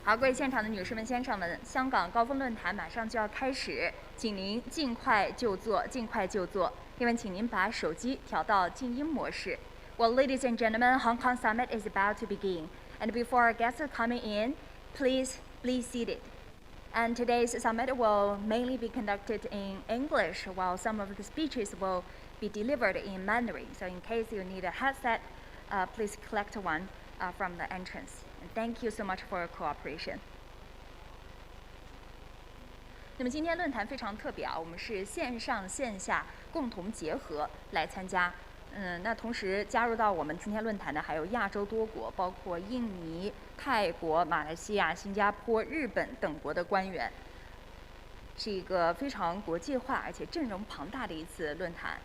好，各位现场的女士们、先生们，香港高峰论坛马上就要开始，请您尽快就座，尽快就座。另外，请您把手机调到静音模式。Well, ladies and gentlemen, Hong Kong Summit is about to begin, and before our guests are coming in, please be seated. And today's summit will mainly be conducted in English, while some of the speeches will be delivered in Mandarin. So, in case you need a headset, please collect one from the entrance. And thank you so much for your cooperation. 那么今天论坛非常特别啊，我们是线上线下共同结合来参加。那同时加入到我们今天论坛的还有亚洲多国，包括印尼、泰国、马来西亚、新加坡、日本等国的官员，是一个非常国际化而且阵容庞大的一次论坛。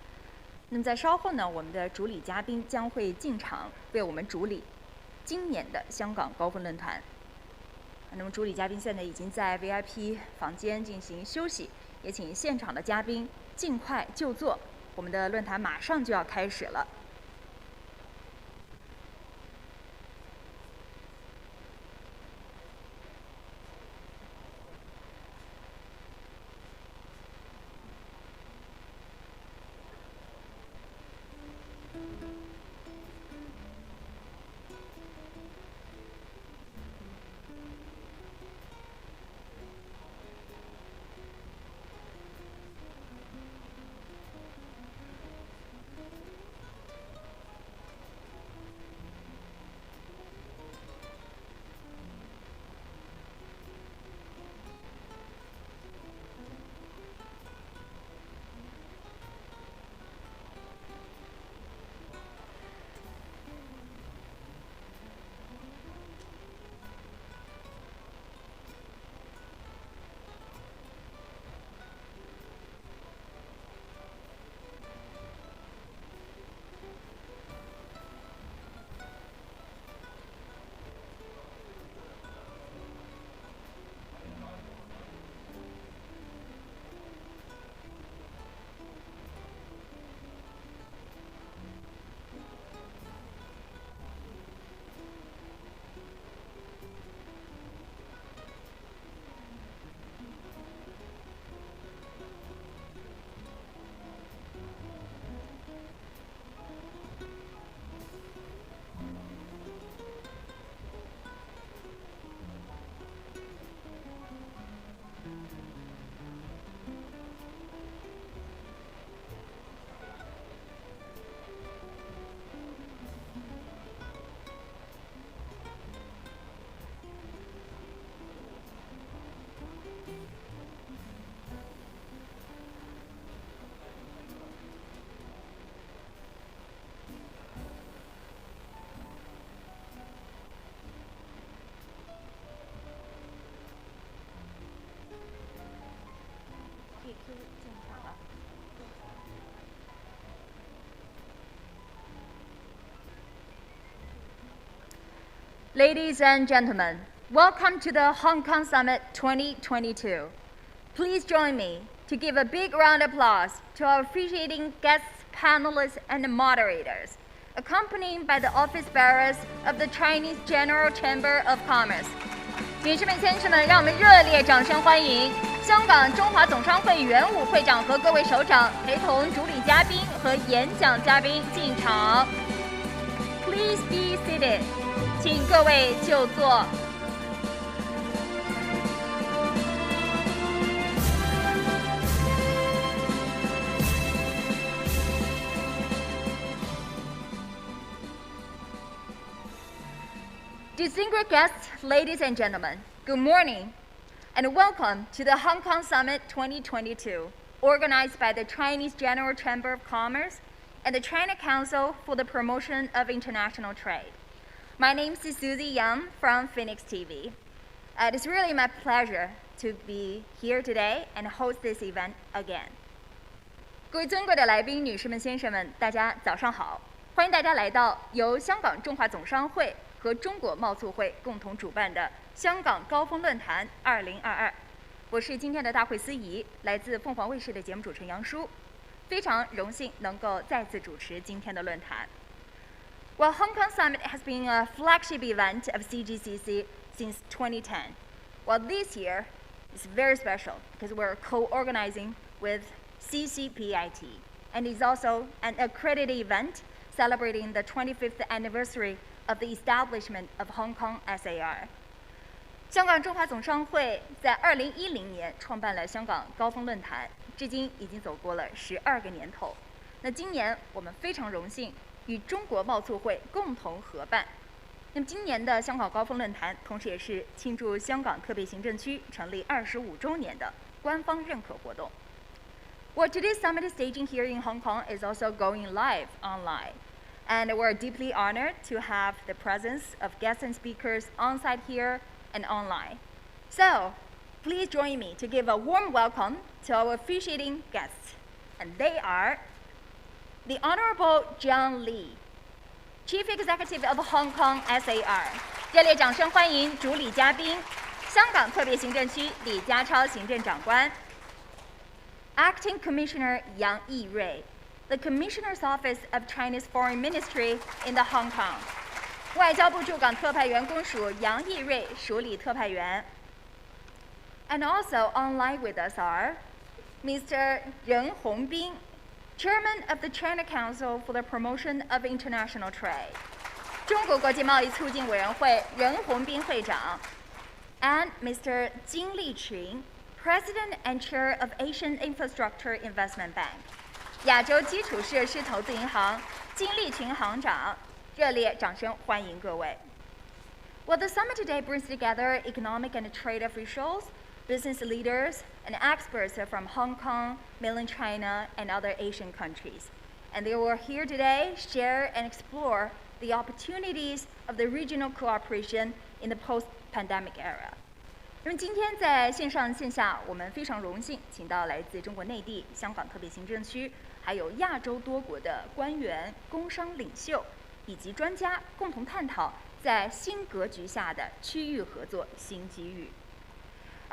那么在稍后呢，我们的主礼嘉宾将会进场为我们主礼今年的香港高峰论坛。那么主礼嘉宾现在已经在 VIP 房间进行休息，也请现场的嘉宾尽快就座，我们的论坛马上就要开始了。Ladies and gentlemen, welcome to the Hong Kong Summit 2022. Please join me to give a big round of applause to our officiating guests, panelists, and moderators, accompanied by the office bearers of the Chinese General Chamber of Commerce. 女士们、先生们，让我们热烈掌声欢迎香港中华总商会原武会长和各位首长陪同主礼嘉宾和演讲嘉宾进场。Please be seated. 请各位就座。Distinguished guests, ladies and gentlemen, good morning, and welcome to the Hong Kong Summit 2022, organized by the Chinese General Chamber of Commerce and the China Council for the Promotion of International Trade. My name is Susie Young from Phoenix TV. It is really my pleasure to be here today and host this event again. 各位尊贵的来宾、女士们、先生们，大家早上好！欢迎大家来到由香港中华总商会和中国贸促会共同主办的香港高峰论坛2022。我是今天的大会司仪，来自凤凰卫视的节目主持人杨舒，非常荣幸能够再次主持今天的论坛。Well, Hong Kong Summit has been a flagship event of CGCC since 2010. Well, this year is very special because we're co-organizing with CCPIT, and it's also an accredited event celebrating the 25th anniversary of the establishment of Hong Kong SAR. 香港中华总商会在2010年创办了香港高峰论坛，至今已经走过了12个年头。那今年我们非常荣幸与中国贸促会共同合办。那么今年的香港高峰论坛，同时也是庆祝香港特别行政区成立25周年的官方认可活动。Well, today's summit staging here in Hong Kong is also going live online. And we're deeply honored to have the presence of guests and speakers on site here and online. So, please join me to give a warm welcome to our officiating guests. And they are the Honorable John Lee, Chief Executive of Hong Kong SAR. 热烈掌声欢迎主礼嘉宾，香港特别行政区李家超行政长官 ，Acting Commissioner Yang Yirui, the Commissioner's Office of China's Foreign Ministry in the Hong Kong. 外交部驻港特派员公署杨义瑞署理特派员。And also online with us are Mr. 任宏斌, Chairman of the China Council for the Promotion of International Trade. 中国国际贸易促进委员会任宏斌会长。And Mr. 金立群, President and Chair of Asian Infrastructure Investment Bank. 亚洲基础设施投资银行金立群行长，热烈掌声欢迎各位。Well, the summit today brings together economic and trade officials, business leaders, and experts from Hong Kong, mainland China, and other Asian countries. And they will here today share and explore the opportunities of the regional cooperation in the post-pandemic era. 那么今天在线上线下，我们非常荣幸请到来自中国内地、香港特别行政区，还有亚洲多国的官员、工商领袖以及专家，共同探讨在新格局下的区域合作新机遇。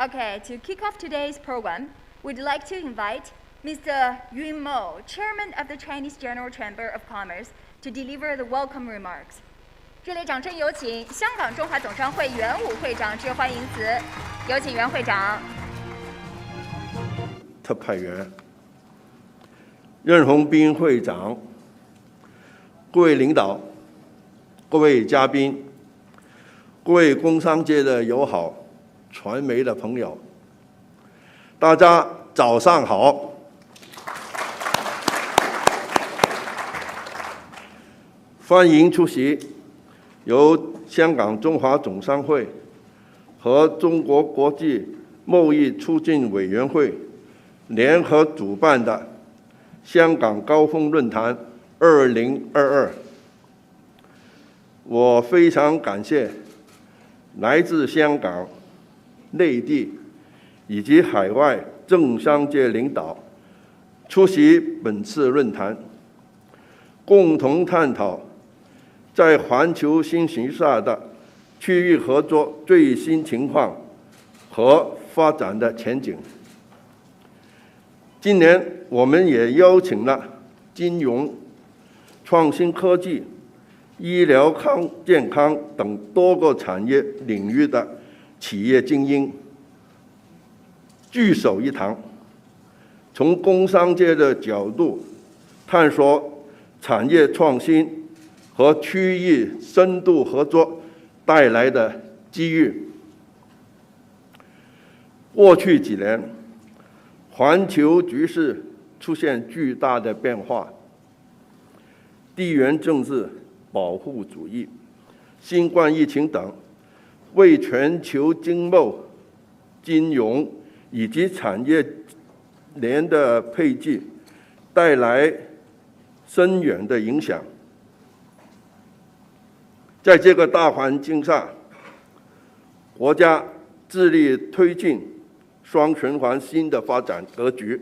Okay, to kick off today's program, we'd like to invite Mr. Yun Mo, Chairman of the Chinese General Chamber of Commerce, to deliver the welcome remarks. 热烈掌声有请香港中华总商会袁武会长致欢迎词，有请袁会长。特派员任宏斌会长，各位领导，各位嘉宾，各位工商界的友好，传媒的朋友，大家早上好。欢迎出席由香港中华总商会和中国国际贸易促进委员会联合主办的香港高峰论坛2022。我非常感谢来自香港、内地以及海外政商界领导出席本次论坛，共同探讨在环球新形势的区域合作最新情况和发展的前景。今年我们也邀请了金融、创新科技、医疗健康等多个产业领域的企业精英聚首一堂，从工商界的角度探索产业创新和区域深度合作带来的机遇。过去几年，环球局势出现巨大的变化，地缘政治、保护主义、新冠疫情等为全球经贸、金融以及产业链的配置带来深远的影响。在这个大环境下，国家致力推进双循环新的发展格局，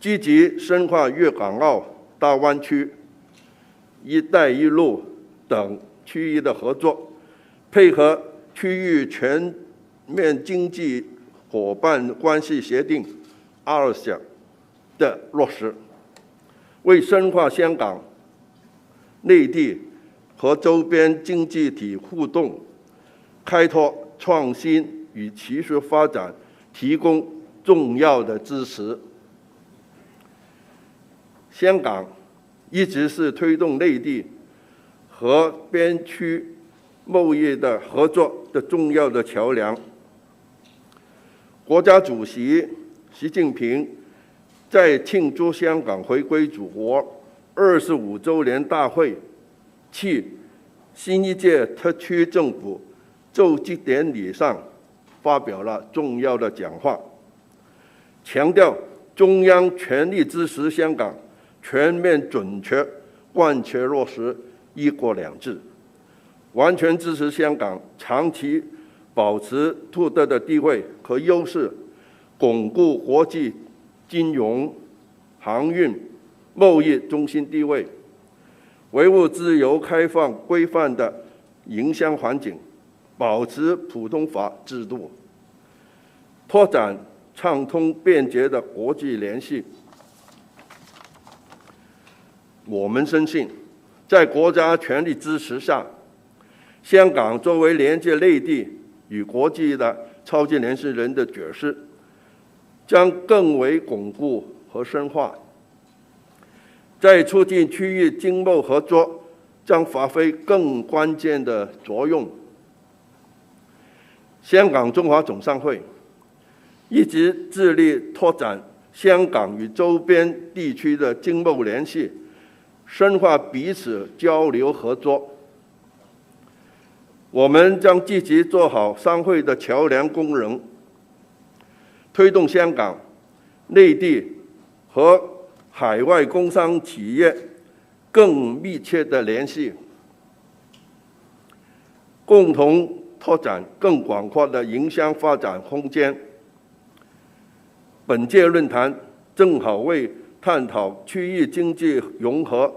积极深化粤港澳大湾区、一带一路等区域的合作，配合区域全面经济伙伴关系协定RCEP 的落实，为深化香港内地和周边经济体互动、开拓创新与持续发展提供重要的支持。香港一直是推动内地和边区贸易的合作的重要的桥梁。国家主席习近平在庆祝香港回归祖国25周年大会暨新一届特区政府就职典礼上发表了重要的讲话，强调中央全力支持香港全面准确贯彻落实一国两制，完全支持香港长期保持独特的地位和优势，巩固国际金融、航运、贸易中心地位，维护自由开放规范的营商环境，保持普通法制度，拓展畅通便捷的国际联系。我们深信，在国家全力支持下，香港作为连接内地与国际的超级联系人的角色将更为巩固和深化，在促进区域经贸合作将发挥更关键的作用。香港中华总商会一直致力拓展香港与周边地区的经贸联系，深化彼此交流合作。我们将积极做好商会的桥梁功能，推动香港、内地和海外工商企业更密切的联系，共同拓展更广阔的营商发展空间。本届论坛正好为探讨区域经济融合、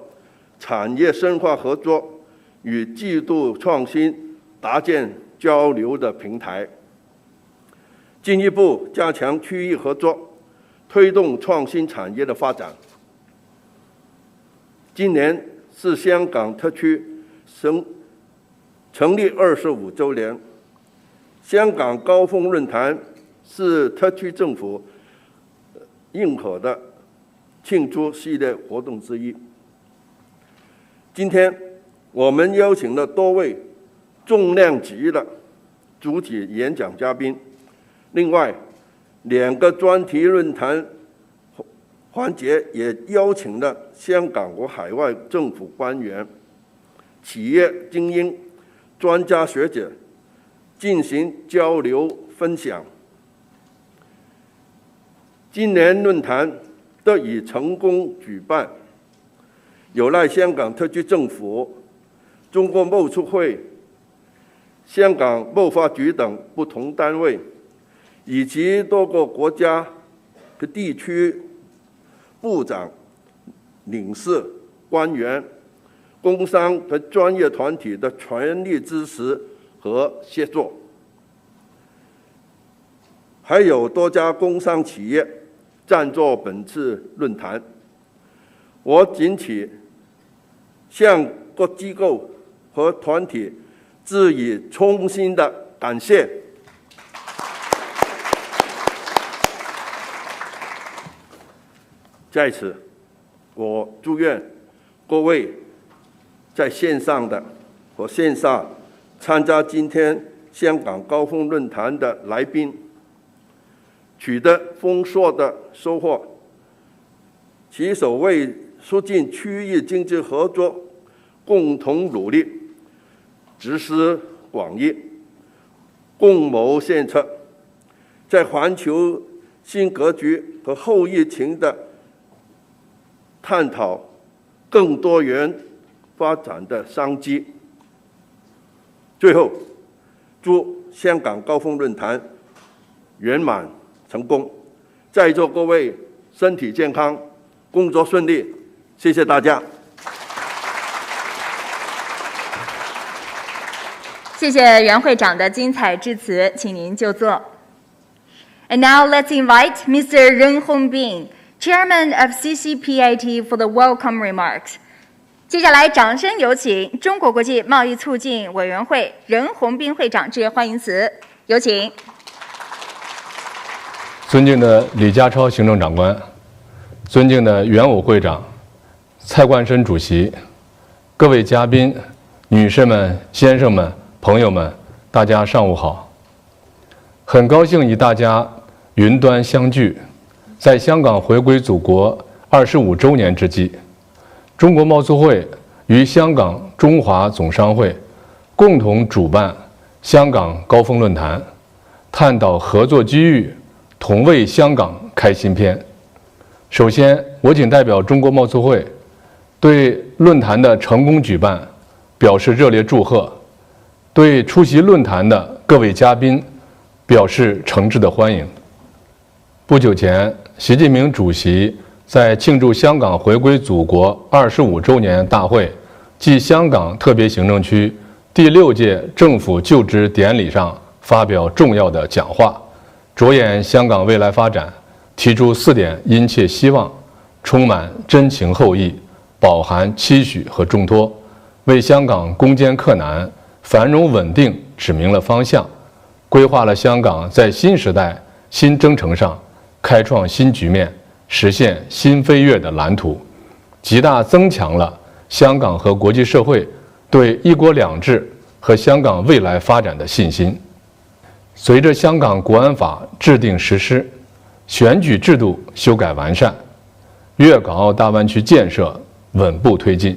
产业深化合作与制度创新搭建交流的平台，进一步加强区域合作，推动创新产业的发展。今年是香港特区成立25周年，香港高峰论坛是特区政府认可的庆祝系列活动之一。今天我们邀请了多位重量级的主体演讲嘉宾，另外2个专题论坛环节也邀请了香港和海外政府官员、企业精英、专家学者进行交流分享。今年论坛得以成功举办，有赖香港特区政府、中国贸促会、香港贸发局等不同单位，以及多个国家和地区部长、领事、官员、工商和专业团体的全力支持和协作，还有多家工商企业赞助本次论坛。我仅此向各机构和团体致以衷心的感谢。在此，我祝愿各位在线上的和线下参加今天香港高峰论坛的来宾，取得丰硕的收获，携手为促进区域经济合作共同努力，集思广益，共谋献策，在环球新格局和后疫情的探讨更多元发展的商机。最后，祝香港高峰论坛圆满成功，在座各位身体健康，工作顺利，谢谢大家。谢谢袁会长的精彩致辞，请您就座。And now let's invite Mr. Ren Hongbin, Chairman of CCPIT, for the welcome remarks. 接下来，掌声有请中国国际贸易促进委员会任宏斌会长致欢迎词，有请。尊敬的李家超行政长官，尊敬的原委会长、蔡冠深主席，各位嘉宾、女士们、先生们、朋友们，大家上午好。很高兴与大家云端相聚，在香港回归祖国25周年之际，中国贸促会与香港中华总商会共同主办香港高峰论坛，探讨合作机遇，同为香港开新篇。首先，我谨代表中国贸促会对论坛的成功举办表示热烈祝贺，对出席论坛的各位嘉宾表示诚挚的欢迎。不久前，习近平主席在庆祝香港回归祖国25周年大会暨香港特别行政区第6届政府就职典礼上发表重要的讲话，着眼香港未来发展，提出4点殷切希望，充满真情厚意，饱含期许和重托，为香港攻坚克难、繁荣稳定指明了方向，规划了香港在新时代新征程上开创新局面、实现新飞跃的蓝图，极大增强了香港和国际社会对“一国两制”和香港未来发展的信心。随着香港国安法制定实施，选举制度修改完善，粤港澳大湾区建设稳步推进，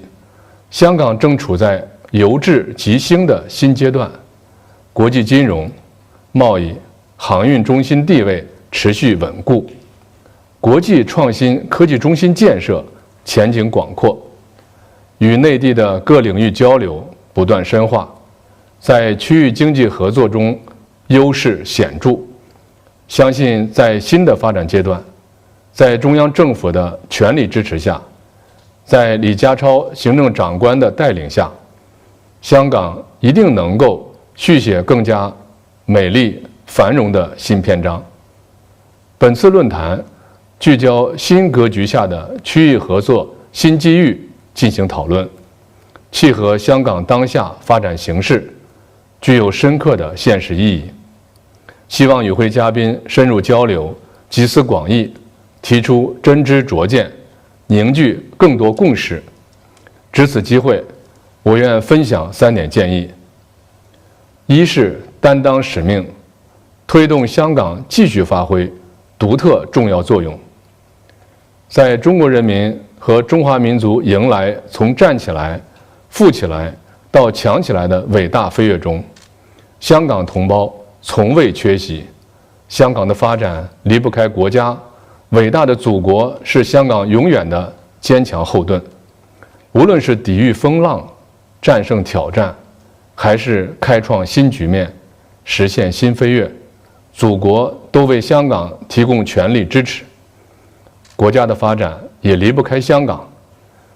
香港正处在由治及兴的新阶段，国际金融、贸易、航运中心地位持续稳固，国际创新科技中心建设前景广阔，与内地的各领域交流不断深化，在区域经济合作中优势显著。相信在新的发展阶段，在中央政府的全力支持下，在李家超行政长官的带领下，香港一定能够续写更加美丽繁荣的新篇章。本次论坛聚焦新格局下的区域合作新机遇进行讨论，契合香港当下发展形势，具有深刻的现实意义。希望与会嘉宾深入交流，集思广益，提出真知灼见，凝聚更多共识。值此机会，我愿分享3点建议：一是担当使命，推动香港继续发挥独特重要作用。在中国人民和中华民族迎来从站起来、富起来到强起来的伟大飞跃中，香港同胞从未缺席。香港的发展离不开国家，伟大的祖国是香港永远的坚强后盾。无论是抵御风浪、战胜挑战，还是开创新局面、实现新飞跃，祖国都为香港提供全力支持。国家的发展也离不开香港，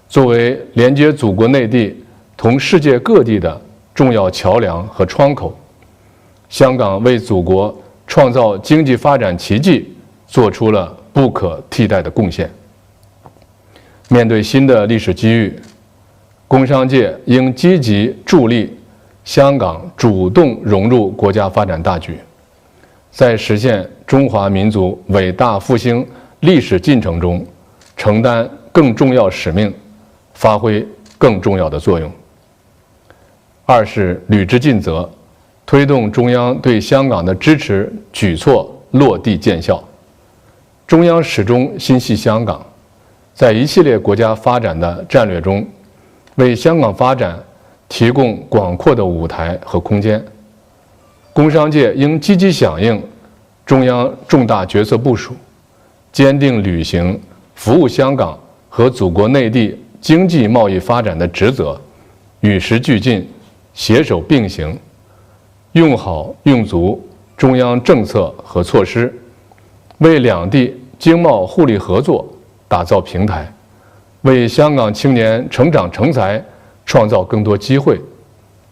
作为连接祖国内地同世界各地的重要桥梁和窗口，香港为祖国创造经济发展奇迹做出了不可替代的贡献。面对新的历史机遇，工商界应积极助力香港主动融入国家发展大局，在实现中华民族伟大复兴历史进程中承担更重要使命，发挥更重要的作用。二是履职尽责，推动中央对香港的支持举措落地见效。中央始终心系香港，在一系列国家发展的战略中，为香港发展提供广阔的舞台和空间。工商界应积极响应中央重大决策部署，坚定履行服务香港和祖国内地经济贸易发展的职责，与时俱进，携手并行，用好用足中央政策和措施，为两地经贸互利合作打造平台，为香港青年成长成才创造更多机会，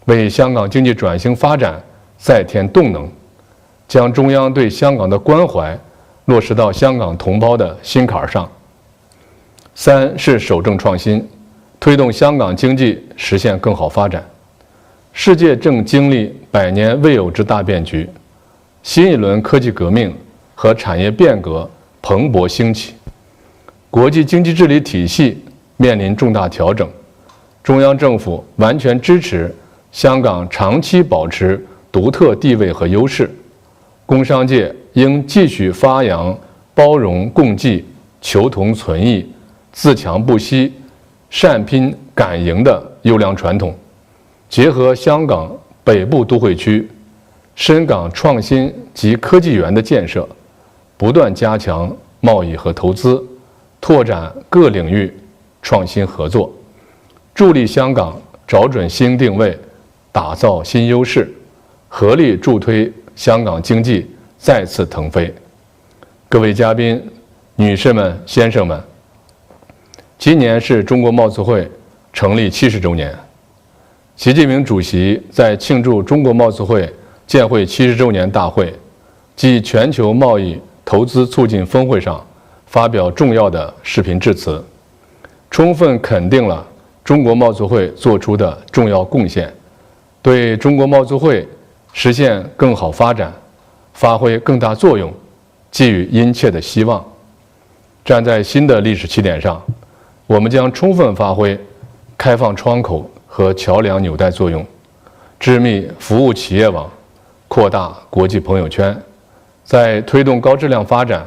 为香港经济转型发展再添动能，将中央对香港的关怀落实到香港同胞的心坎上。三是守正创新，推动香港经济实现更好发展。世界正经历100年未有之大变局，新一轮科技革命和产业变革蓬勃兴起，国际经济治理体系面临重大调整。中央政府完全支持香港长期保持独特地位和优势，工商界应继续发扬包容共济、求同存异、自强不息、善拼敢赢的优良传统，结合香港北部都会区深港创新及科技园的建设，不断加强贸易和投资，拓展各领域创新合作，助力香港找准新定位，打造新优势，合力助推香港经济再次腾飞。各位嘉宾、女士们、先生们，今年是中国贸促会成立70周年。习近平主席在庆祝中国贸促会建会70周年大会暨全球贸易投资促进峰会上发表重要的视频致辞，充分肯定了中国贸促会做出的重要贡献，对中国贸促会实现更好发展发挥更大作用寄予殷切的希望。站在新的历史起点上，我们将充分发挥开放窗口和桥梁纽带作用，致密服务企业网，扩大国际朋友圈，在推动高质量发展、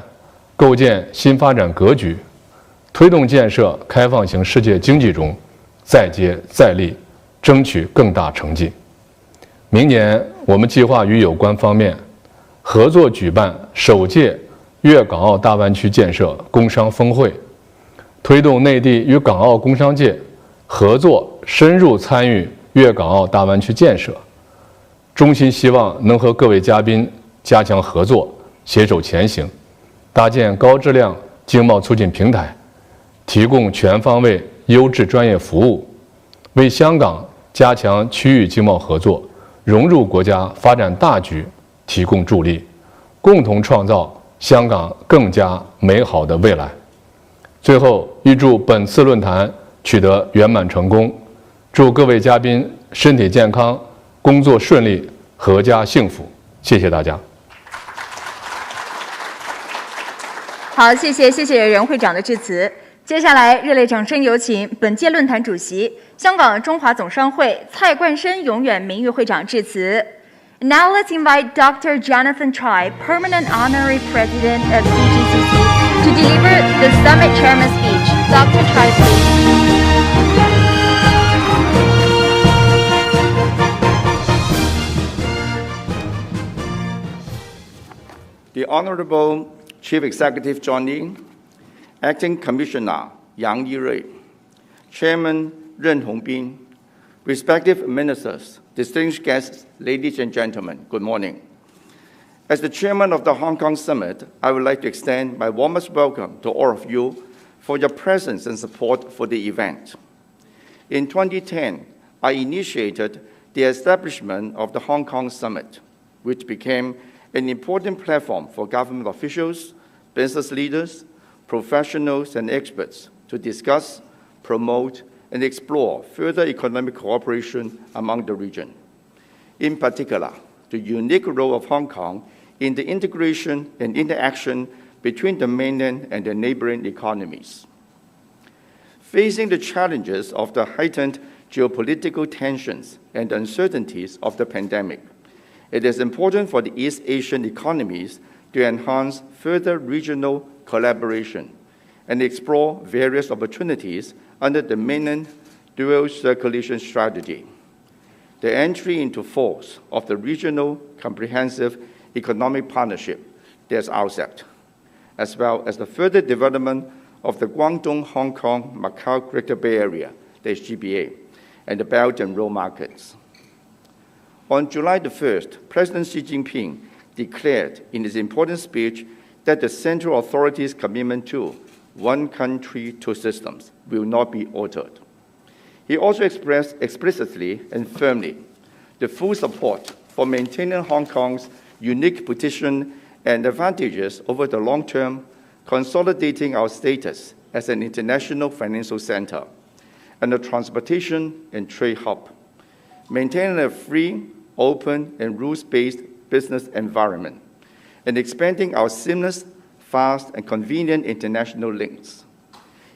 构建新发展格局、推动建设开放型世界经济中再接再厉，争取更大成绩。明年我们计划与有关方面合作举办首届粤港澳大湾区建设工商峰会，推动内地与港澳工商界合作深入参与粤港澳大湾区建设。衷心希望能和各位嘉宾加强合作，携手前行，搭建高质量经贸促进平台，提供全方位优质专业服务，为香港加强区域经贸合作、融入国家发展大局提供助力，共同创造香港更加美好的未来。最后，预祝本次论坛取得圆满成功，祝各位嘉宾身体健康，工作顺利，阖家幸福。谢谢大家。好，谢谢任会长的致辞。接下来，热烈掌声有请本届论坛主席、香港中华总商会蔡冠深永远名誉会长致辞。Now let's invite Dr. Jonathan Chai, Permanent Honorary President of CGCC, to deliver the Summit Chairman's speech. Dr. Chai, please. The Honorable Chief Executive John Lee, Acting Commissioner Yang Yirui, Chairman Ren Hongbin, respective ministers, distinguished guests, ladies and gentlemen, good morning. As the chairman of the Hong Kong Summit, I would like to extend my warmest welcome to all of you for your presence and support for the event. In 2010, I initiated the establishment of the Hong Kong Summit, which became an important platform for government officials, business leaders, professionals, and experts to discuss, promote, and explore further economic cooperation among the region. In particular, the unique role of Hong Kong in the integration and interaction between the mainland and the neighboring economies. Facing the challenges of the heightened geopolitical tensions and uncertainties of the pandemic, it is important for the East Asian economies to enhance further regional collaboration and explore various opportunities under the mainland dual circulation strategy. The entry into force of the regional comprehensive economic partnership, that's RCEP, as well as the further development of the Guangdong-Hong Kong-Macau Greater Bay Area, that's GBA, and the Belt and Road markets. On July the 1st, President Xi Jinping declared in his important speech that the central authorities' commitment to one country, two systems will not be altered. He also expressed explicitly and firmly the full support for maintaining Hong Kong's unique position and advantages over the long term, consolidating our status as an international financial center, and a transportation and trade hub, maintaining a free, open, and rules-based business environment, and expanding our seamless, fast, and convenient international links.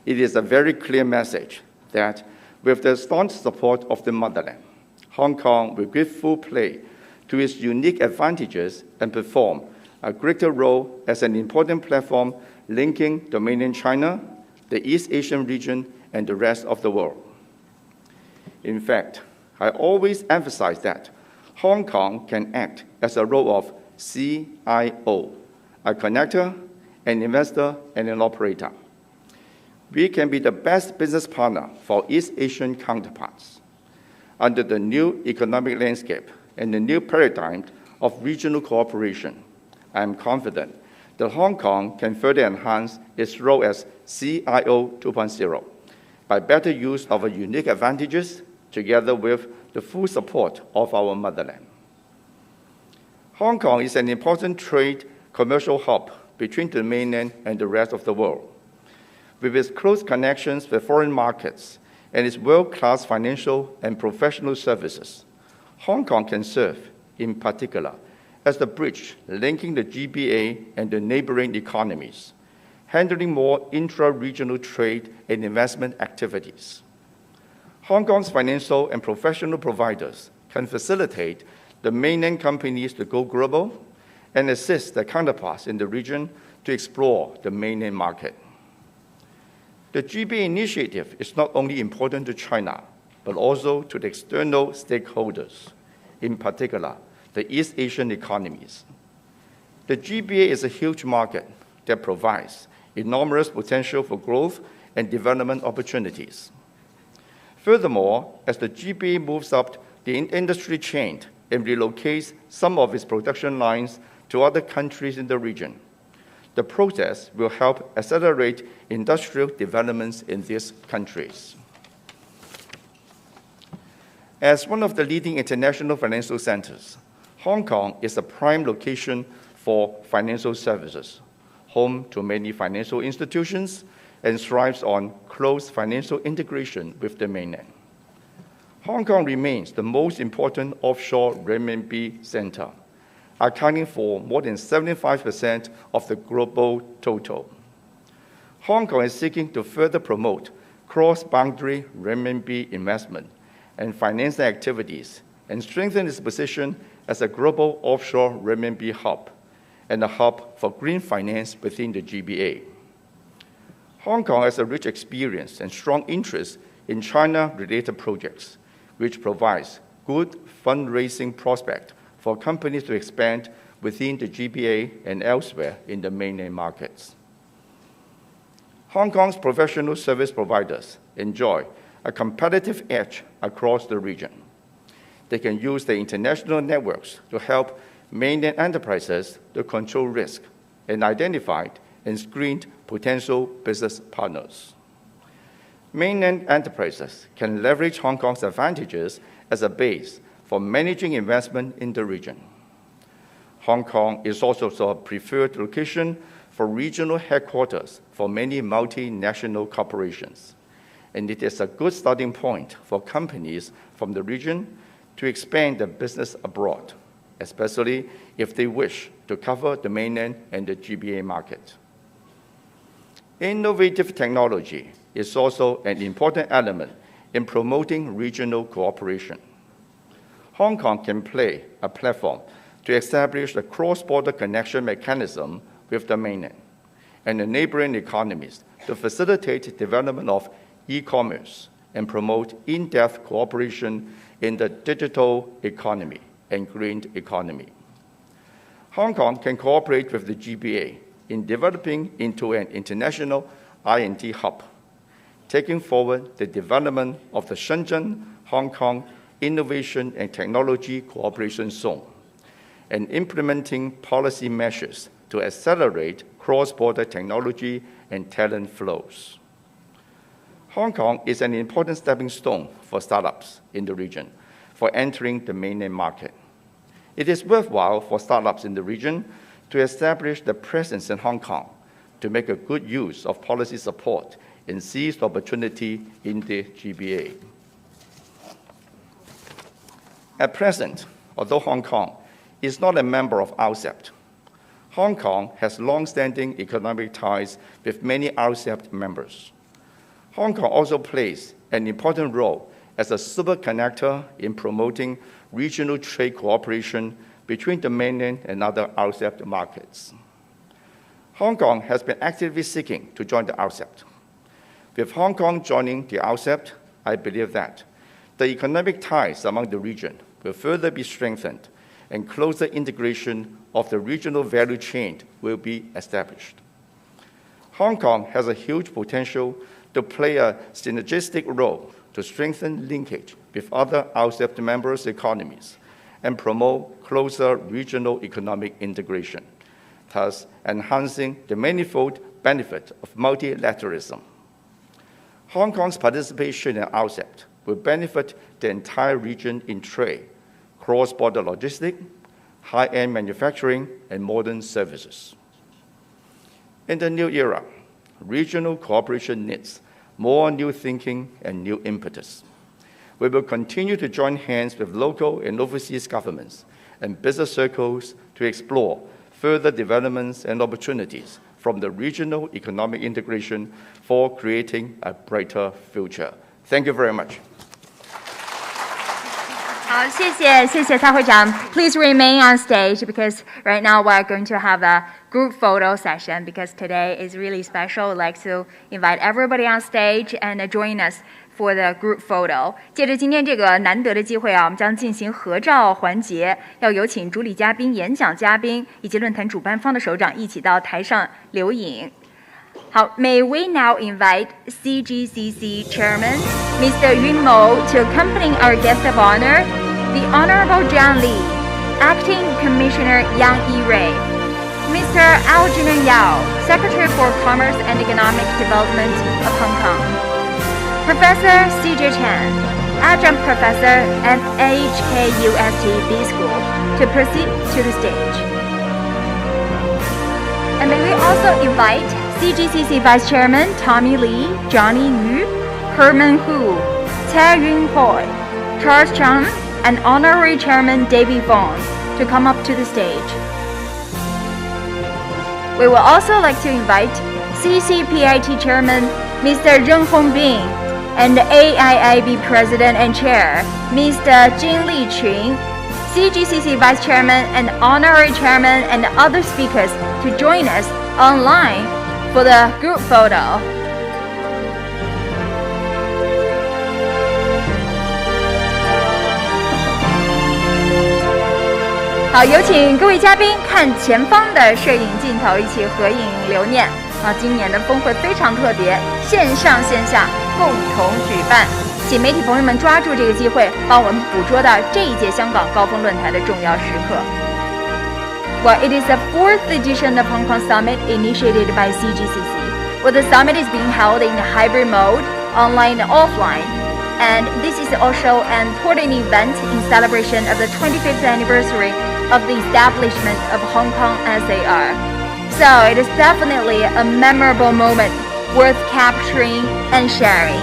It is a very clear message that with the staunch support of the motherland, Hong Kong will give full play to its unique advantages and perform a greater role as an important platform linking the mainland China, the East Asian region, and the rest of the world. In fact, I always emphasize that Hong Kong can act as a role of CIO, a connector, an investor, and an operator. We can be the best business partner for East Asian counterparts. Under the new economic landscape and the new paradigm of regional cooperation, I am confident that Hong Kong can further enhance its role as CIO 2.0 by better use of our unique advantages together with the full support of our motherland. Hong Kong is an important trade commercial hub between the mainland and the rest of the world. With its close connections with foreign markets and its world-class financial and professional services, Hong Kong can serve, in particular, as the bridge linking the GBA and the neighboring economies, handling more intra-regional trade and investment activities. Hong Kong's financial and professional providers can facilitate the mainland companies to go global and assist their counterparts in the region to explore the mainland market. The GBA initiative is not only important to China, but also to the external stakeholders, in particular, the East Asian economies. The GBA is a huge market that provides enormous potential for growth and development opportunities. Furthermore, as the GBA moves up the industry chain and relocates some of its production lines to other countries in the region, the process will help accelerate industrial developments in these countries. As one of the leading international financial centers, Hong Kong is a prime location for financial services, home to many financial institutions, and thrives on close financial integration with the mainland. Hong Kong remains the most important offshore renminbi center, accounting for more than 75% of the global total. Hong Kong is seeking to further promote cross-boundary renminbi investment and financing activities and strengthen its position as a global offshore renminbi hub and a hub for green finance within the GBA. Hong Kong has a rich experience and strong interest in China-related projects, which provides good fundraising prospect for companies to expand within the GBA and elsewhere in the mainland markets. Hong Kong's professional service providers enjoy a competitive edge across the region. They can use their international networks to help mainland enterprises to control risk and identify and screen potential business partners. Mainland enterprises can leverage Hong Kong's advantages as a base for managing investment in the region. Hong Kong is also a preferred location for regional headquarters for many multinational corporations, and it is a good starting point for companies from the region to expand their business abroad, especially if they wish to cover the mainland and the GBA market. Innovative technology is also an important element in promoting regional cooperation. Hong Kong can play a platform to establish a cross-border connection mechanism with the mainland and the neighboring economies to facilitate development of e-commerce and promote in-depth cooperation in the digital economy and green economy. Hong Kong can cooperate with the GBA in developing into an international I&T hub, taking forward the development of the Shenzhen-Hong Kong Innovation and Technology Cooperation Zone, and implementing policy measures to accelerate cross-border technology and talent flows. Hong Kong is an important stepping stone for startups in the region for entering the mainland market. It is worthwhile for startups in the region to establish their presence in Hong Kong to make a good use of policy support and seize the opportunity in the GBA. At present, although Hong Kong is not a member of RCEP, Hong Kong has long-standing economic ties with many RCEP members. Hong Kong also plays an important role as a super connector in promoting regional trade cooperation between the mainland and other RCEP markets. Hong Kong has been actively seeking to join the RCEP. With Hong Kong joining the RCEP, I believe that the economic ties among the region will further be strengthened and closer integration of the regional value chain will be established. Hong Kong has a huge potential to play a synergistic role to strengthen linkage with other RCEP members' economies and promote closer regional economic integration, thus enhancing the manifold benefit of multilateralism. Hong Kong's participation in RCEP will benefit the entire region in trade, cross-border logistics, high-end manufacturing, and modern services. In the new era, regional cooperation needs more new thinking and new impetus. We will continue to join hands with local and overseas governments and business circles to explore further developments and opportunities from the regional economic integration for creating a brighter future. Thank you very much. 好，谢谢蔡会长。Please remain on stage because right now we're going to have a group photo session because today is really special. I'd like to invite everybody on stage and join us for the group photo. 借着今天这个难得的机会啊，我们将进行合照环节，要有请主礼嘉宾、演讲嘉宾以及论坛主办方的首长一起到台上留影。好 ，May we now invite CGCC Chairman Mr. Yun Mo to accompany our guest of honor, the Honorable John Lee, Acting Commissioner Yang Yi-rui, Mr. Algernon Yao, Secretary for Commerce and Economic Development of Hong Kong, Professor C.J. Chan, Adjunct Professor at HKUST B School, to proceed to the stage. And may we also invite CGCC Vice Chairman Tommy Lee, Johnny Yu, Herman Hu, Tia Yun Hoi, Charles Chung, and Honorary Chairman David Vaughn to come up to the stage. We would also like to invite CCPIT Chairman Mr. Zheng Hongbin and AIIB President and Chair Mr. Jin Liqun, CGCC Vice Chairman and Honorary Chairman and other speakers to join us online for the group photo. 好，有请各位嘉宾看前方的摄影镜头，一起合影留念。今年的峰会非常特别，线上线下共同举办，请媒体朋友们抓住这个机会，帮我们捕捉到这一届香港高峰论坛的重要时刻。Well, it is the 4th edition of Hong Kong Summit initiated by CGCC. Well, the summit is being held in hybrid mode, online and offline. And this is also an important event in celebration of the 25th anniversary of the establishment of Hong Kong SAR. So it is definitely a memorable moment worth capturing and sharing.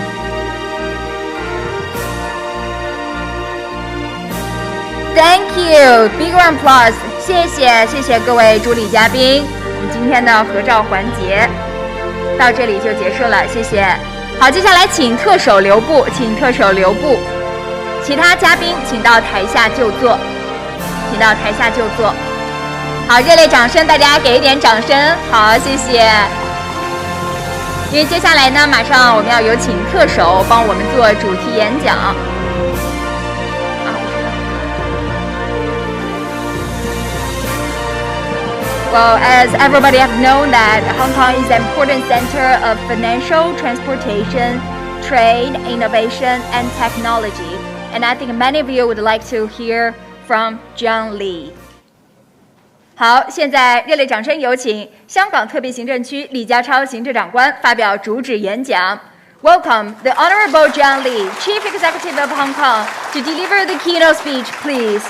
Thank you. Big round applause. 谢谢各位主礼嘉宾。我们今天的合照环节到这里就结束了，谢谢。好，接下来请特首留步，其他嘉宾请到台下就坐，好，热烈掌声，大家给一点掌声。好，谢谢。因为接下来呢，马上我们要有请特首帮我们做主题演讲。Well, as everybody have known that Hong Kong is an important center of financial, transportation, trade, innovation, and technology. And I think many of you would like to hear from John Lee. 好，现在热烈掌声有请香港特别行政区李家超行政长官发表主旨演讲。Welcome the Honorable John Lee, Chief Executive of Hong Kong, to deliver the keynote speech, please.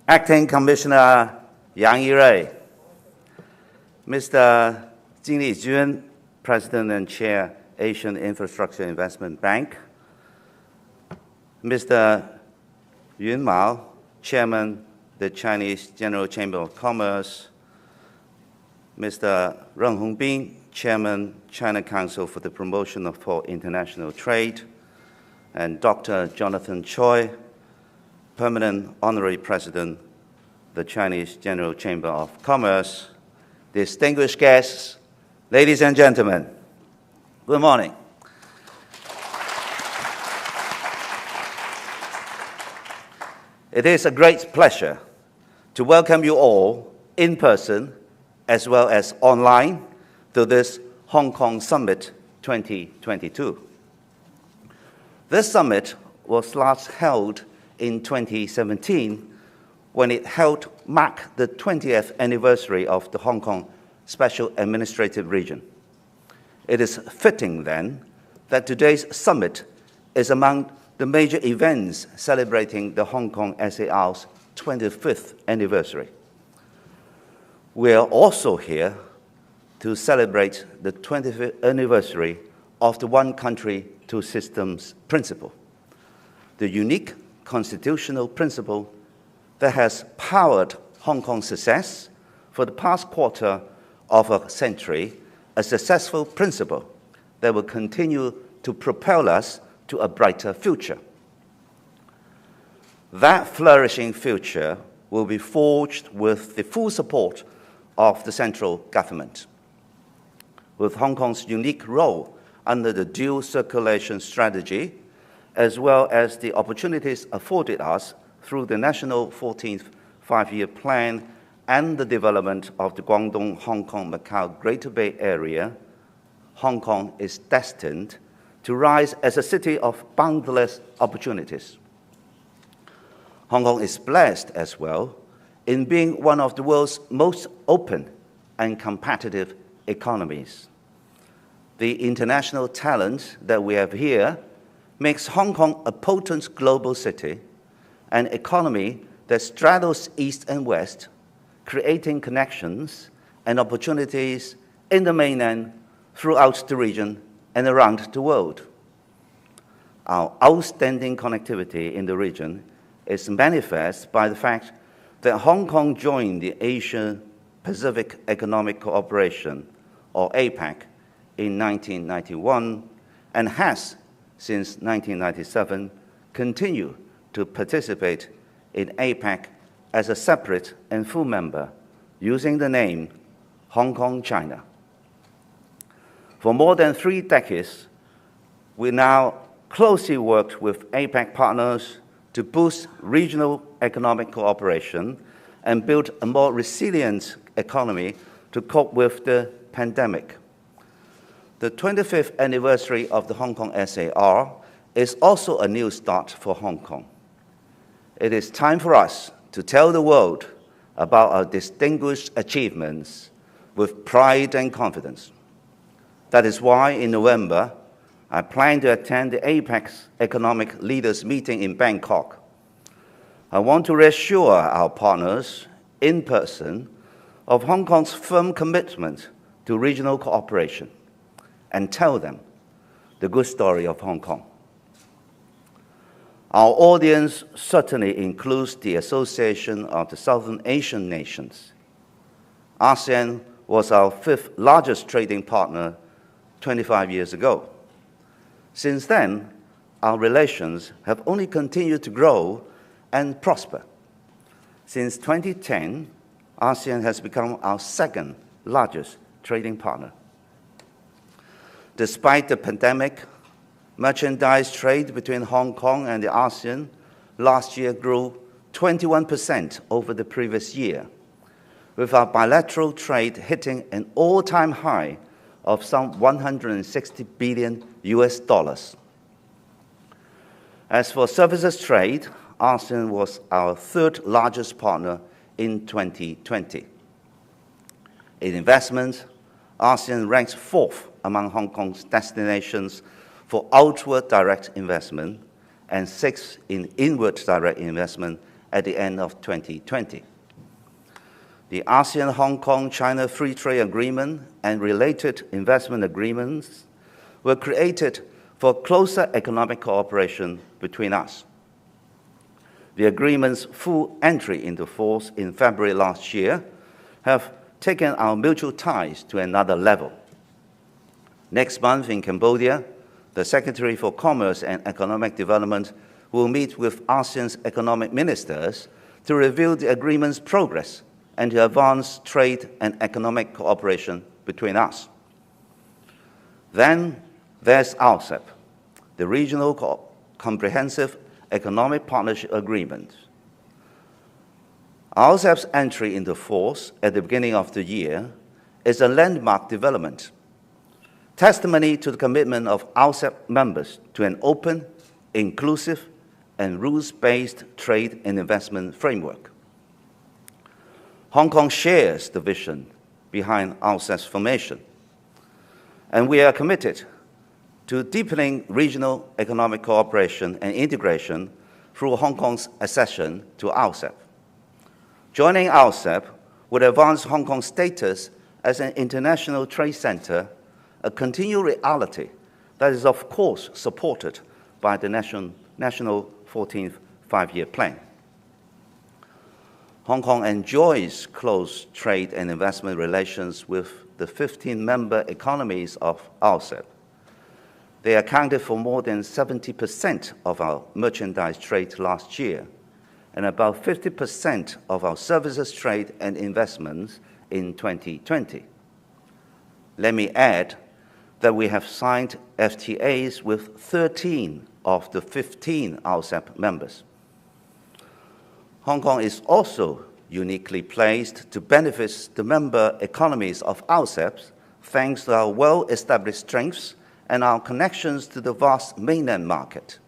Acting Commissioner Yang Yi-rui, Mr. Jin Lijun, President and Chair, Asian Infrastructure Investment Bank. Mr. Yun Mao, Chairman, the Chinese General Chamber of Commerce. Mr. Ren Hongbin, Chairman, China Council for the Promotion of International Trade. And Dr. Jonathan Choi, Permanent Honorary President, the Chinese General Chamber of Commerce. Distinguished guests, ladies and gentlemen, good morning. It is a great pleasure to welcome you all in person as well as online to this Hong Kong Summit 2022. This summit was last held in 2017 when it helped mark the 20th anniversary of the Hong Kong Special Administrative Region. It is fitting then that today's summit is among the major events celebrating the Hong Kong SAR's 25th anniversary. We are also here to celebrate the 25th anniversary of the One Country, Two Systems principle, the unique constitutional principle that has powered Hong Kong's success for the past quarter of a century, a successful principle that will continue to propel us to a brighter future. That flourishing future will be forged with the full support of the central government. With Hong Kong's unique role under the dual circulation strategy, as well as the opportunities afforded us through the National 14th Five-Year Plan and the development of the Guangdong, Hong Kong, Macau Greater Bay Area, Hong Kong is destined to rise as a city of boundless opportunities. Hong Kong is blessed as well in being one of the world's most open and competitive economies. The international talent that we have here makes Hong Kong a potent global city, an economy that straddles east and west, creating connections and opportunities in the mainland, throughout the region, and around the world. Our outstanding connectivity in the region is manifest by the fact that Hong Kong joined the Asia-Pacific Economic Cooperation, or APEC, in 1991 and has, since 1997, continued to participate in APEC as a separate and full member, using the name Hong Kong, China. For more than 3 decades, we now closely worked with APEC partners to boost regional economic cooperation and build a more resilient economy to cope with the pandemic. The 25th anniversary of the Hong Kong SAR is also a new start for Hong Kong. It is time for us to tell the world about our distinguished achievements with pride and confidence. That is why in November, I plan to attend the APEC's Economic Leaders Meeting in Bangkok. I want to reassure our partners in person of Hong Kong's firm commitment to regional cooperation and tell them the good story of Hong Kong. Our audience certainly includes the Association of the Southern Asian Nations. ASEAN was our 5th largest trading partner 25 years ago. Since then, our relations have only continued to grow and prosper. Since 2010, ASEAN has become our 2nd largest trading partner. Despite the pandemic, merchandise trade between Hong Kong and the ASEAN last year grew 21% over the previous year, with our bilateral trade hitting an all-time high of some $160 billion. As for services trade, ASEAN was our 3rd largest partner in 2020. In investment, ASEAN ranks 4th among Hong Kong's destinations for outward direct investment and 6th in inward direct investment at the end of 2020. The ASEAN-Hong Kong-China Free Trade Agreement and related investment agreements were created for closer economic cooperation between us. The agreement's full entry into force in February last year have taken our mutual ties to another level. Next month in Cambodia, the Secretary for Commerce and Economic Development will meet with ASEAN's economic ministers to review the agreement's progress and to advance trade and economic cooperation between us. Then there's RCEP, the Regional Comprehensive Economic Partnership Agreement. RCEP's entry into force at the beginning of the year is a landmark development, testimony to the commitment of RCEP members to an open, inclusive, and rules-based trade and investment framework. Hong Kong shares the vision behind RCEP's formation, and we are committed to deepening regional economic cooperation and integration through Hong Kong's accession to RCEP. Joining RCEP would advance Hong Kong's status as an international trade center, a continual reality that is, of course, supported by the National 14th Five-Year Plan. Hong Kong enjoys close trade and investment relations with the 15 member economies of RCEP. They accounted for more than 70% of our merchandise trade last year and about 50% of our services trade and investments in 2020. Let me add that we have signed FTAs with 13 of the 15 RCEP members. Hong Kong is also uniquely placed to benefit the member economies of RCEP thanks to our well-established strengths and our connections to the vast mainland market.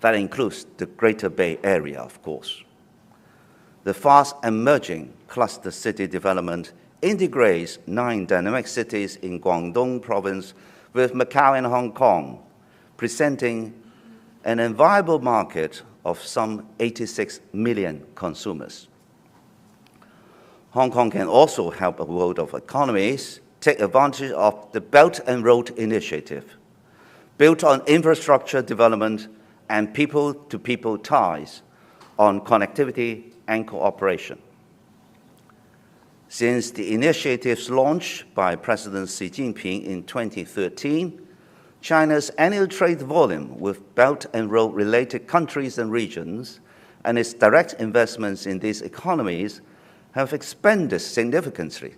That includes the Greater Bay Area, of course. The fast-emerging cluster city development integrates 9 dynamic cities in Guangdong province with Macau and Hong Kong, presenting an enviable market of some 86 million consumers. Hong Kong can also help a world of economies take advantage of the Belt and Road Initiative, built on infrastructure development and people-to-people ties on connectivity and cooperation. Since the initiative's launch by President Xi Jinping in 2013, China's annual trade volume with Belt and Road-related countries and regions and its direct investments in these economies have expanded significantly.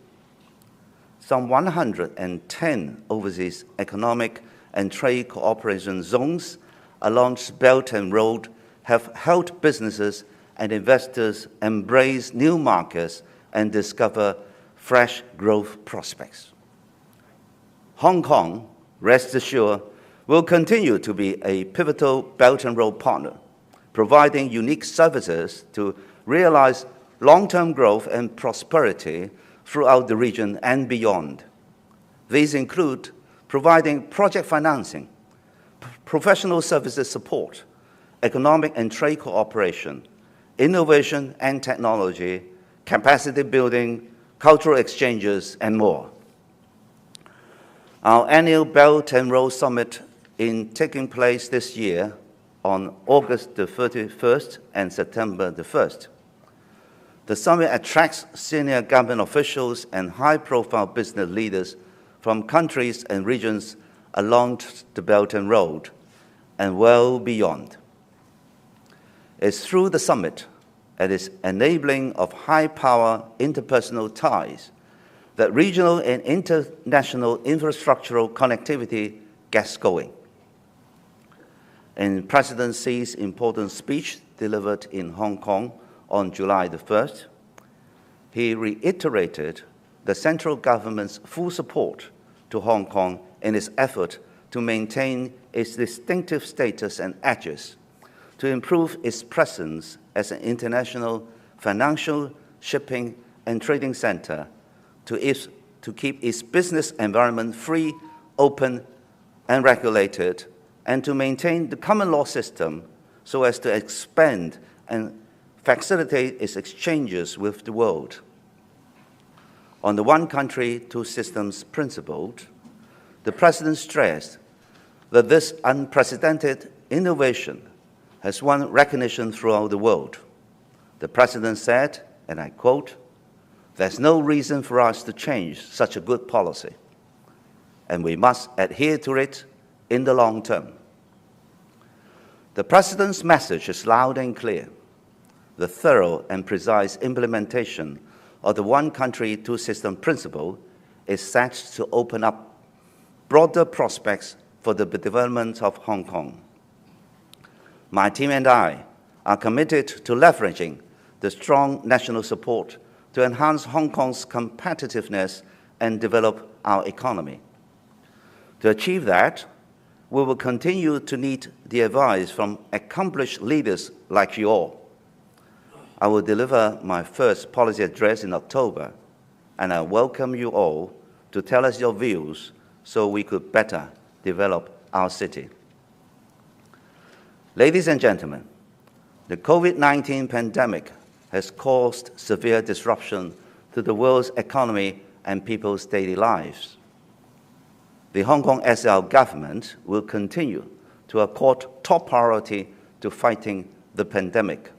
Some 110 overseas economic and trade cooperation zones along Belt and Road have helped businesses and investors embrace new markets and discover fresh growth prospects. Hong Kong, rest assured, will continue to be a pivotal Belt and Road partner, providing unique services to realize long-term growth and prosperity throughout the region and beyond. These include providing project financing, professional services support, economic and trade cooperation, innovation and technology, capacity building, cultural exchanges, and more. Our annual Belt and Road Summit is taking place this year on August the 31st and September the 1st. The summit attracts senior government officials and high-profile business leaders from countries and regions along the Belt and Road and well beyond. It's through the summit and its enabling of high-power interpersonal ties that regional and international infrastructural connectivity gets going. In President Xi's important speech delivered in Hong Kong on July the 1st, he reiterated the central government's full support to Hong Kong in its effort to maintain its distinctive status and edges, to improve its presence as an international financial, shipping, and trading center, to keep its business environment free, open, and regulated, and to maintain the common law system so as to expand and facilitate its exchanges with the world. On the one country, two systems principle, the President stressed that this unprecedented innovation has won recognition throughout the world. The President said, and I quote, "There's no reason for us to change such a good policy, and we must adhere to it in the long term." The President's message is loud and clear. The thorough and precise implementation of the one country, two system principle is set to open up broader prospects for the development of Hong Kong. My team and I are committed to leveraging the strong national support to enhance Hong Kong's competitiveness and develop our economy. To achieve that, we will continue to need the advice from accomplished leaders like you all. I will deliver my first policy address in October, and I welcome you all to tell us your views so we could better develop our city. Ladies and gentlemen, the COVID-19 pandemic has caused severe disruption to the world's economy and people's daily lives. The Hong Kong SL government will continue to accord top priority to fighting the pandemic.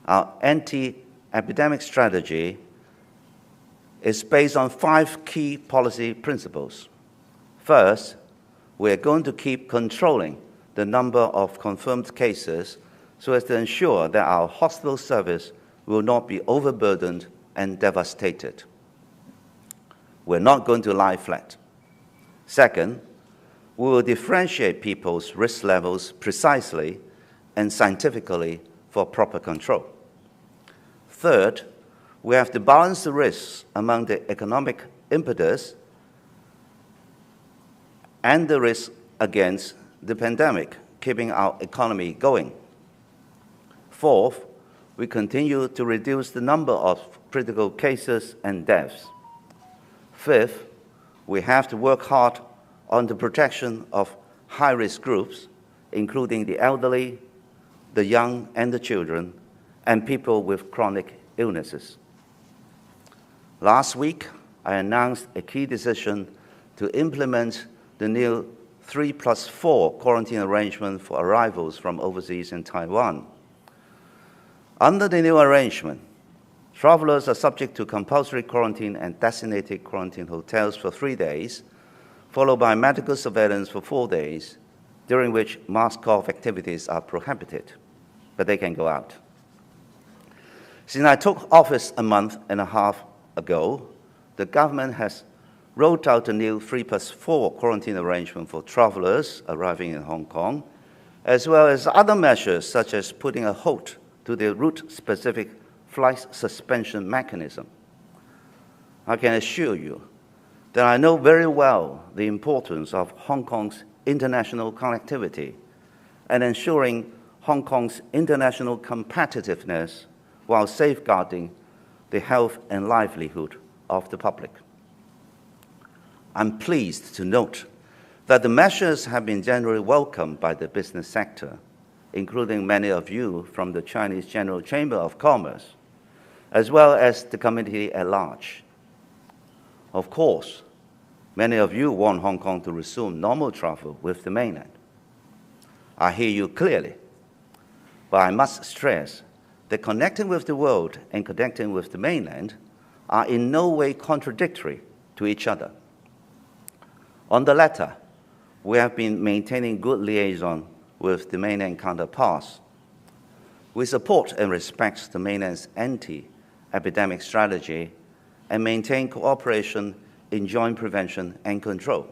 Our anti-epidemic strategy is based on 5 key policy principles. First, we are going to keep controlling the number of confirmed cases so as to ensure that our hospital service will not be overburdened and devastated. We're not going to lie flat. Second, we will differentiate people's risk levels precisely and scientifically for proper control. Third, we have to balance the risks among the economic impetus and the risk against the pandemic, keeping our economy going. Fourth, we continue to reduce the number of critical cases and deaths. Fifth, we have to work hard on the protection of high-risk groups, including the elderly, the young and the children, and people with chronic illnesses. Last week, I announced a key decision to implement the new 3+4 quarantine arrangement for arrivals from overseas in Taiwan. Under the new arrangement, travelers are subject to compulsory quarantine and designated quarantine hotels for 3 days, followed by medical surveillance for 4 days, during which mask-off activities are prohibited, but they can go out. Since I took office a month and a half ago, the government has rolled out a new 3+4 quarantine arrangement for travelers arriving in Hong Kong, as well as other measures such as putting a halt to the route-specific flight suspension mechanism. I can assure you that I know very well the importance of Hong Kong's international connectivity and ensuring Hong Kong's international competitiveness while safeguarding the health and livelihood of the public. I'm pleased to note that the measures have been generally welcomed by the business sector, including many of you from the Chinese General Chamber of Commerce, as well as the community at large. Of course, many of you want Hong Kong to resume normal travel with the mainland. I hear you clearly, but I must stress that connecting with the world and connecting with the mainland are in no way contradictory to each other. On the latter, we have been maintaining good liaison with the mainland counterparts. We support and respect the mainland's anti-epidemic strategy and maintain cooperation in joint prevention and control.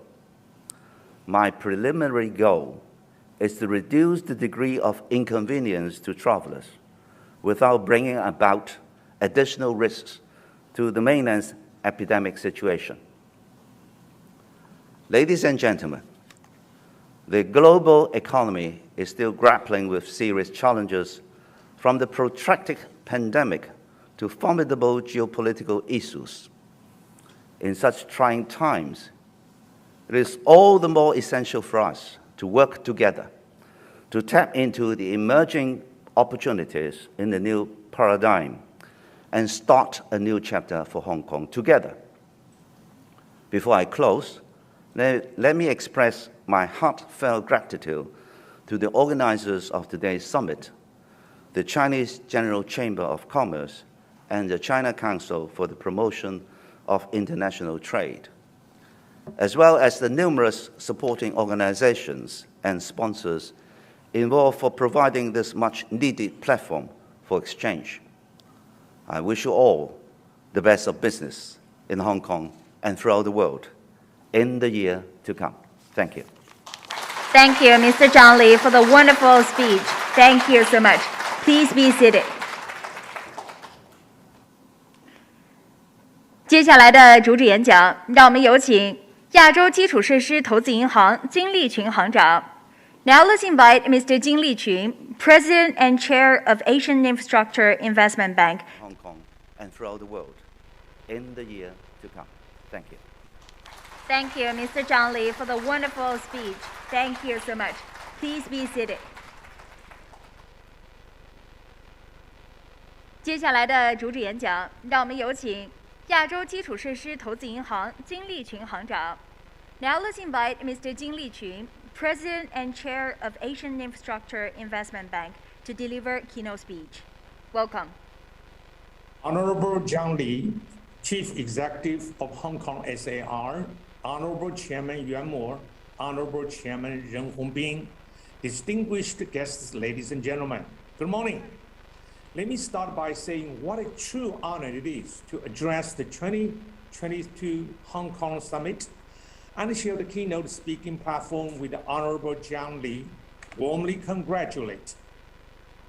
My preliminary goal is to reduce the degree of inconvenience to travelers without bringing about additional risks to the mainland's epidemic situation. Ladies and gentlemen, the global economy is still grappling with serious challenges, from the protracted pandemic to formidable geopolitical issues. In such trying times, it is all the more essential for us to work together to tap into the emerging opportunities in the new paradigm and start a new chapter for Hong Kong together. Before I close, let me express my heartfelt gratitude to the organizers of today's summit, the Chinese General Chamber of Commerce, and the China Council for the Promotion of International Trade, as well as the numerous supporting organizations and sponsors involved for providing this much-needed platform for exchange. I wish you all the best of business in Hong Kong and throughout the world in the year to come. Thank you. Thank you, Mr. Zhang Li, for the wonderful speech. Thank you so much. Please be seated. 接下来的主旨演讲，让我们有请亚洲基础设施投资银行金立群行长。Now let's invite Mr. Jin Liqun, President and Chair of Asian Infrastructure Investment Bank. Hong Kong and throughout the world in the year to come. Thank you. Thank you, Mr. Zhang Li, for the wonderful speech. Thank you so much. Please be seated. 接下来的主旨演讲，让我们有请亚洲基础设施投资银行金立群行长。Now let's invite Mr. Jin Liqun, President and Chair of Asian Infrastructure Investment Bank, to deliver keynote speech. Welcome. Honorable Zhang Li, Chief Executive of Hong Kong SAR, Honorable Chairman Yuan Mo, Honorable Chairman Ren Hongbin, distinguished guests, ladies and gentlemen, good morning. Let me start by saying what a true honor it is to address the 2022 Hong Kong Summit and share the keynote speaking platform with the Honorable Zhang Li. Warmly congratulate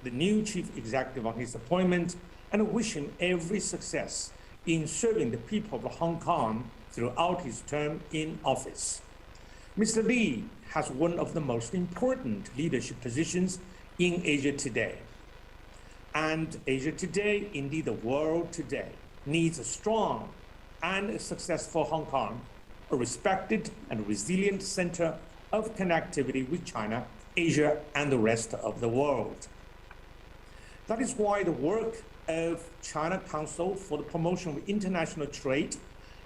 the new Chief Executive on his appointment and wish him every success in serving the people of Hong Kong throughout his term in office. Mr. Li has one of the most important leadership positions in Asia today. And Asia today, indeed the world today, needs a strong and successful Hong Kong, a respected and resilient center of connectivity with China, Asia, and the rest of the world. That is why the work of China Council for the Promotion of International Trade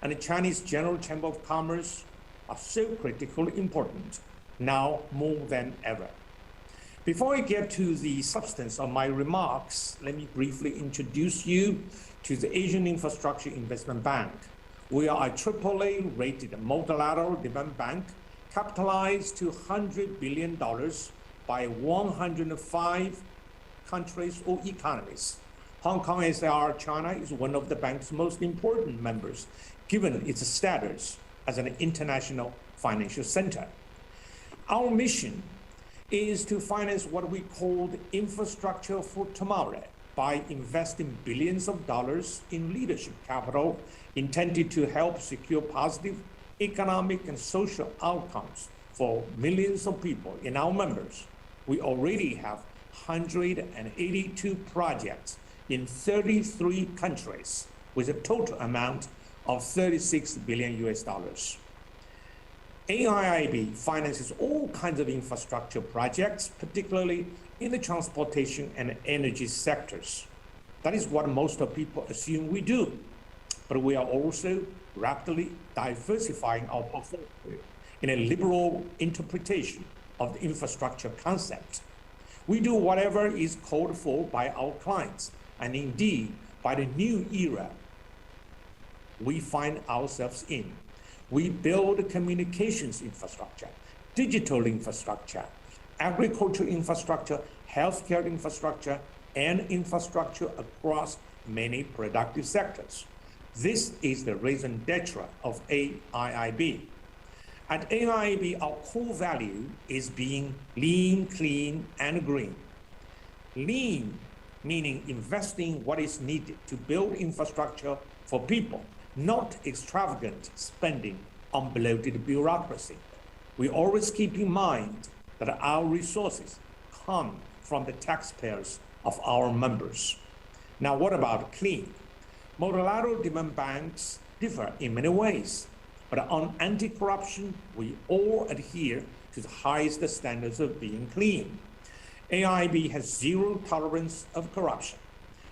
and the Chinese General Chamber of Commerce are so critically important, now more than ever. Before I get to the substance of my remarks, let me briefly introduce you to the Asian Infrastructure Investment Bank. We are a AAA rated multilateral development bank capitalized to $100 billion by 105 countries or economies. Hong Kong SAR China is one of the bank's most important members, given its status as an international financial center. Our mission is to finance what we call the infrastructure for tomorrow by investing billions of dollars in leadership capital intended to help secure positive economic and social outcomes for millions of people in our members. We already have 182 projects in 33 countries with a total amount of $36 billion US. AIIB finances all kinds of infrastructure projects, particularly in the transportation and energy sectors. That is what most of people assume we do. But we are also rapidly diversifying our portfolio in a liberal interpretation of the infrastructure concept. We do whatever is called for by our clients, and indeed by the new era we find ourselves in. We build communications infrastructure, digital infrastructure, agricultural infrastructure, healthcare infrastructure, and infrastructure across many productive sectors. This is the raison d'etre of AIIB. At AIIB, our core value is being lean, clean, and green. Lean, meaning investing what is needed to build infrastructure for people, not extravagant spending on bloated bureaucracy. We always keep in mind that our resources come from the taxpayers of our members. Now, what about clean? Multilateral development banks differ in many ways, but on anti-corruption, we all adhere to the highest standards of being clean. AIIB has zero tolerance of corruption.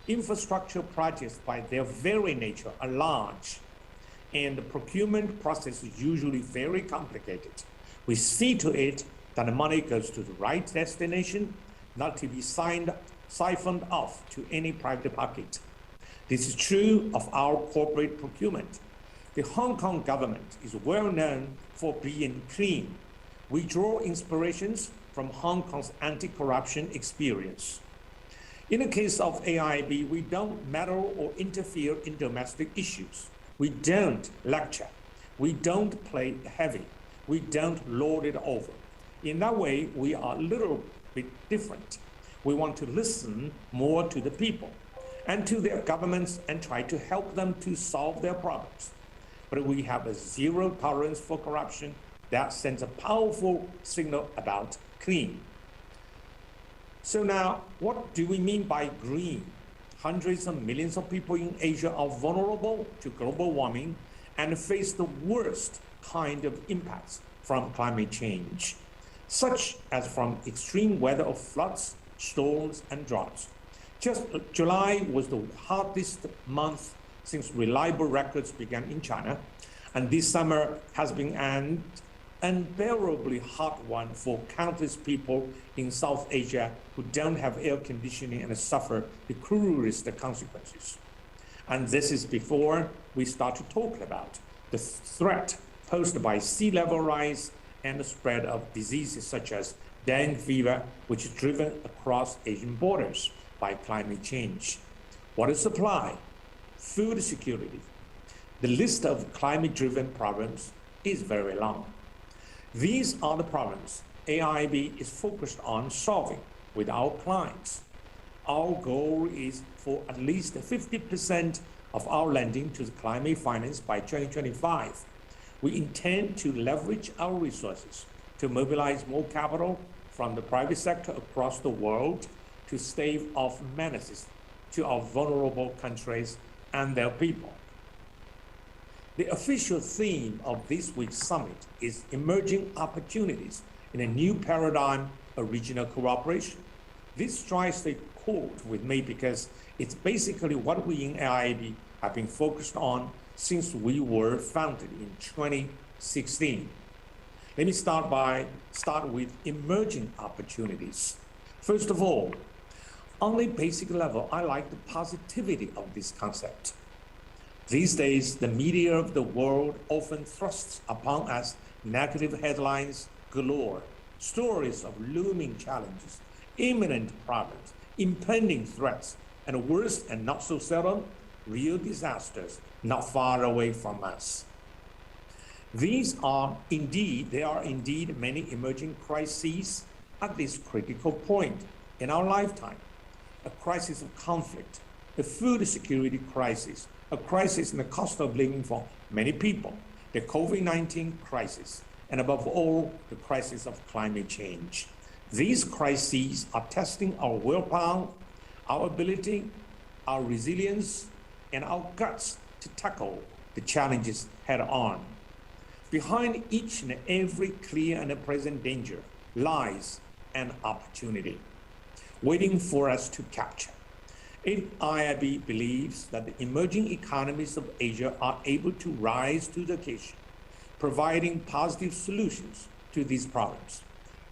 Infrastructure projects by their very nature are large, and the procurement process is usually very complicated. We see to it that the money goes to the right destination, not to be siphoned off to any private pocket. This is true of our corporate procurement. The Hong Kong government is well known for being clean. We draw inspirations from Hong Kong's anti-corruption experience. In the case of AIIB, we don't meddle or interfere in domestic issues. We don't lecture. We don't play heavy. We don't lord it over. In that way, we are a little bit different. We want to listen more to the people and to their governments and try to help them to solve their problems. But we have a zero tolerance for corruption that sends a powerful signal about clean. So now, what do we mean by green? Hundreds of millions of people in Asia are vulnerable to global warming and face the worst kind of impacts from climate change, such as from extreme weather of floods, storms, and droughts. Just July was the hottest month since reliable records began in China, and this summer has been an unbearably hot one for countless people in South Asia who don't have air conditioning and suffer the cruelest consequences. And this is before we start to talk about the threat posed by sea level rise and the spread of diseases such as dengue fever, which is driven across Asian borders by climate change. Water supply, food security. The list of climate-driven problems is very long. These are the problems AIIB is focused on solving with our clients. Our goal is for at least 50% of our lending to the climate finance by 2025. We intend to leverage our resources to mobilize more capital from the private sector across the world to stave off menaces to our vulnerable countries and their people. The official theme of this week's summit is emerging opportunities in a new paradigm of regional cooperation. This strikes a chord with me because it's basically what we in AIIB have been focused on since we were founded in 2016. Let me start with emerging opportunities. First of all, on a basic level, I like the positivity of this concept. These days, the media of the world often thrusts upon us negative headlines galore, stories of looming challenges, imminent problems, impending threats, and worse and not so seldom, real disasters not far away from us. There are indeed many emerging crises at this critical point in our lifetime. A crisis of conflict, a food security crisis, a crisis in the cost of living for many people, the COVID-19 crisis, and above all, the crisis of climate change. These crises are testing our willpower, our ability, our resilience, and our guts to tackle the challenges head on. Behind each and every clear and present danger lies an opportunity waiting for us to capture. AIIB believes that the emerging economies of Asia are able to rise to the occasion, providing positive solutions to these problems.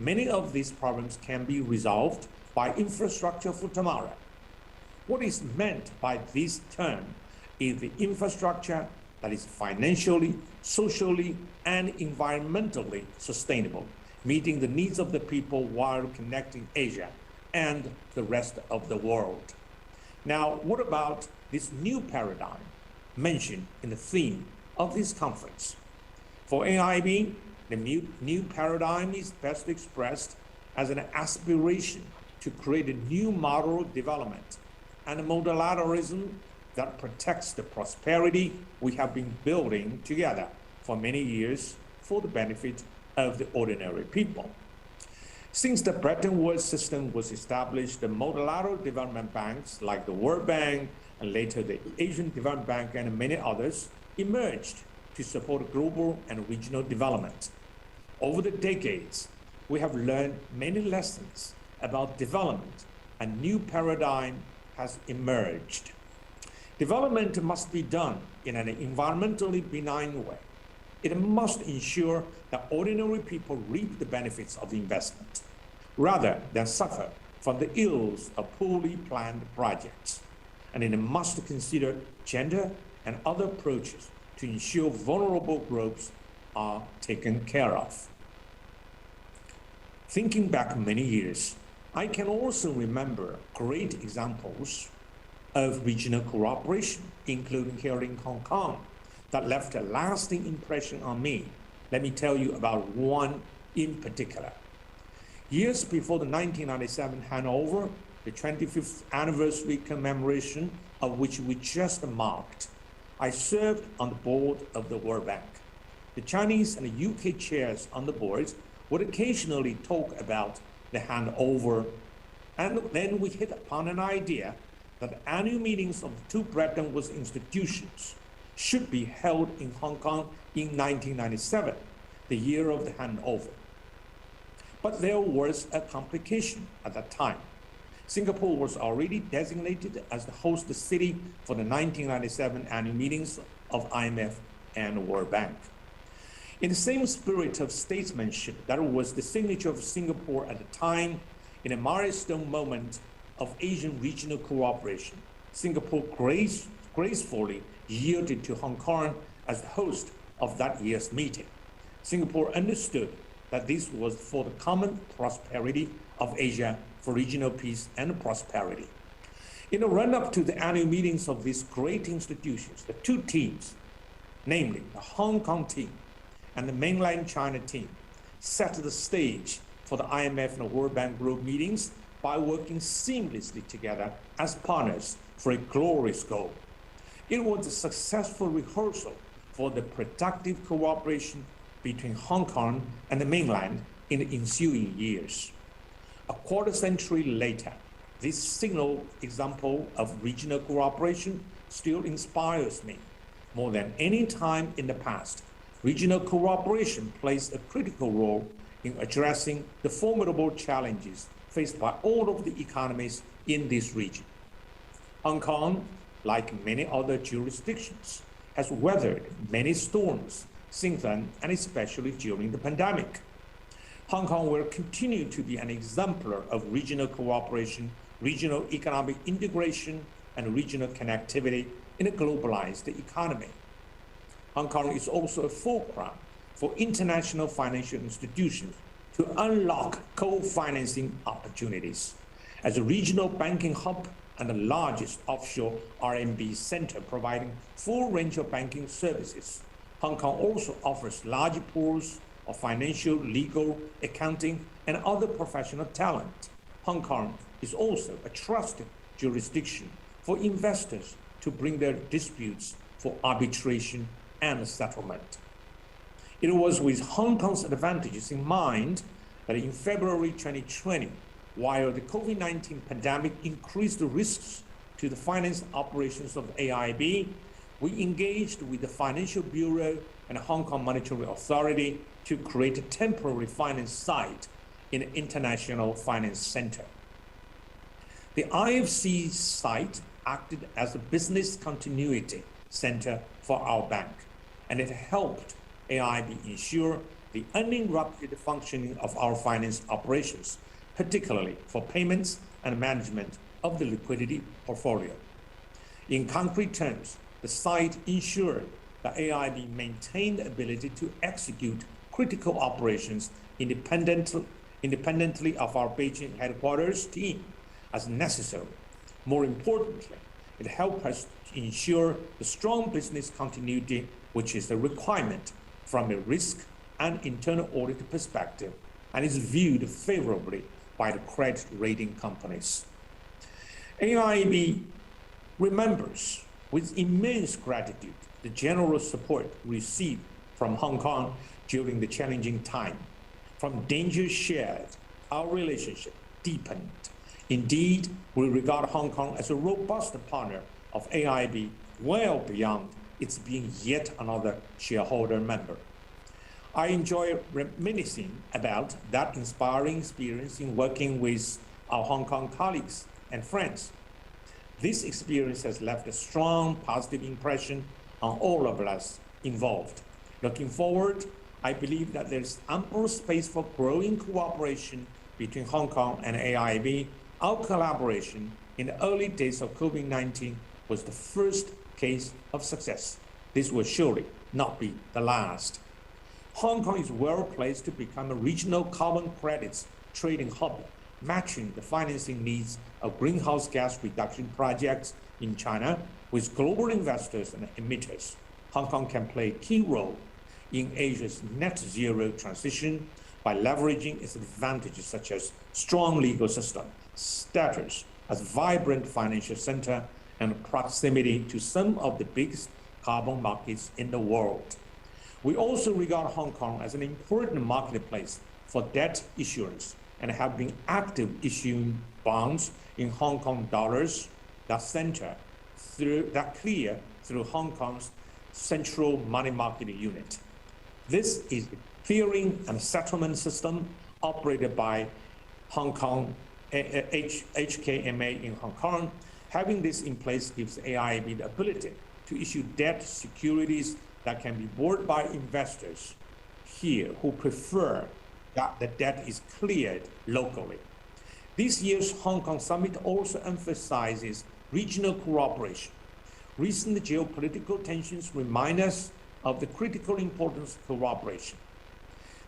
Many of these problems can be resolved by infrastructure for tomorrow. What is meant by this term is the infrastructure that is financially, socially, and environmentally sustainable, meeting the needs of the people while connecting Asia and the rest of the world. Now, what about this new paradigm mentioned in the theme of this conference? For AIIB, the new paradigm is best expressed as an aspiration to create a new model of development and a multilateralism that protects the prosperity we have been building together for many years for the benefit of the ordinary people. Since the Bretton Woods system was established, the multilateral development banks like the World Bank and later the Asian Development Bank and many others emerged to support global and regional development. Over the decades, we have learned many lessons about development, a new paradigm has emerged. Development must be done in an environmentally benign way. It must ensure that ordinary people reap the benefits of investment, rather than suffer from the ills of poorly planned projects. And it must consider gender and other approaches to ensure vulnerable groups are taken care of. Thinking back many years, I can also remember great examples of regional cooperation, including here in Hong Kong, that left a lasting impression on me. Let me tell you about one in particular. Years before the 1997 handover, the 25th anniversary commemoration of which we just marked, I served on the board of the World Bank. The Chinese and the UK chairs on the board would occasionally talk about the handover, and then we hit upon an idea that the annual meetings of the two Bretton Woods institutions should be held in Hong Kong in 1997, the year of the handover. But there was a complication at that time. Singapore was already designated as the host city for the 1997 annual meetings of IMF and World Bank. In the same spirit of statesmanship that was the signature of Singapore at the time, in a milestone moment of Asian regional cooperation, Singapore gracefully yielded to Hong Kong as the host of that year's meeting. Singapore understood that this was for the common prosperity of Asia, for regional peace and prosperity. In the run-up to the annual meetings of these great institutions, the two teams, namely the Hong Kong team and the mainland China team, set the stage for the IMF and the World Bank Group meetings by working seamlessly together as partners for a glorious goal. It was a successful rehearsal for the productive cooperation between Hong Kong and the mainland in the ensuing years. A quarter century later, this signal example of regional cooperation still inspires me. More than any time in the past, regional cooperation plays a critical role in addressing the formidable challenges faced by all of the economies in this region. Hong Kong, like many other jurisdictions, has weathered many storms since then, and especially during the pandemic. Hong Kong will continue to be an exemplar of regional cooperation, regional economic integration, and regional connectivity in a globalized economy. Hong Kong is also a fulcrum for international financial institutions to unlock co-financing opportunities. As a regional banking hub and the largest offshore RMB center providing full range of banking services, Hong Kong also offers large pools of financial, legal, accounting, and other professional talent. Hong Kong is also a trusted jurisdiction for investors to bring their disputes for arbitration and settlement. It was with Hong Kong's advantages in mind that in February 2020, while the COVID-19 pandemic increased the risks to the finance operations of AIB, we engaged with the Financial Bureau and Hong Kong Monetary Authority to create a temporary finance site in the International Finance Center. The IFC site acted as a business continuity center for our bank, and it helped AIB ensure the uninterrupted functioning of our finance operations, particularly for payments and management of the liquidity portfolio. In concrete terms, the site ensured that AIB maintained the ability to execute critical operations independently of our Beijing headquarters team as necessary. More importantly, it helped us to ensure the strong business continuity, which is a requirement from a risk and internal audit perspective, and is viewed favorably by the credit rating companies. AIB remembers with immense gratitude the generous support received from Hong Kong during the challenging time. From danger shared, our relationship deepened. Indeed, we regard Hong Kong as a robust partner of AIB well beyond its being yet another shareholder member. I enjoy reminiscing about that inspiring experience in working with our Hong Kong colleagues and friends. This experience has left a strong positive impression on all of us involved. Looking forward, I believe that there's ample space for growing cooperation between Hong Kong and AIIB. Our collaboration in the early days of COVID-19 was the first case of success. This will surely not be the last. Hong Kong is well placed to become a regional carbon credits trading hub, matching the financing needs of greenhouse gas reduction projects in China with global investors and emitters. Hong Kong can play a key role in Asia's net zero transition by leveraging its advantages such as strong legal system, status as a vibrant financial center, and proximity to some of the biggest carbon markets in the world. We also regard Hong Kong as an important marketplace for debt issuance and have been active issuing bonds in Hong Kong dollars that clear through Hong Kong's central money market unit. This is a clearing and settlement system operated by Hong Kong HKMA in Hong Kong. Having this in place gives AIIB the ability to issue debt securities that can be bought by investors here who prefer that the debt is cleared locally. This year's Hong Kong summit also emphasizes regional cooperation. Recent geopolitical tensions remind us of the critical importance of cooperation.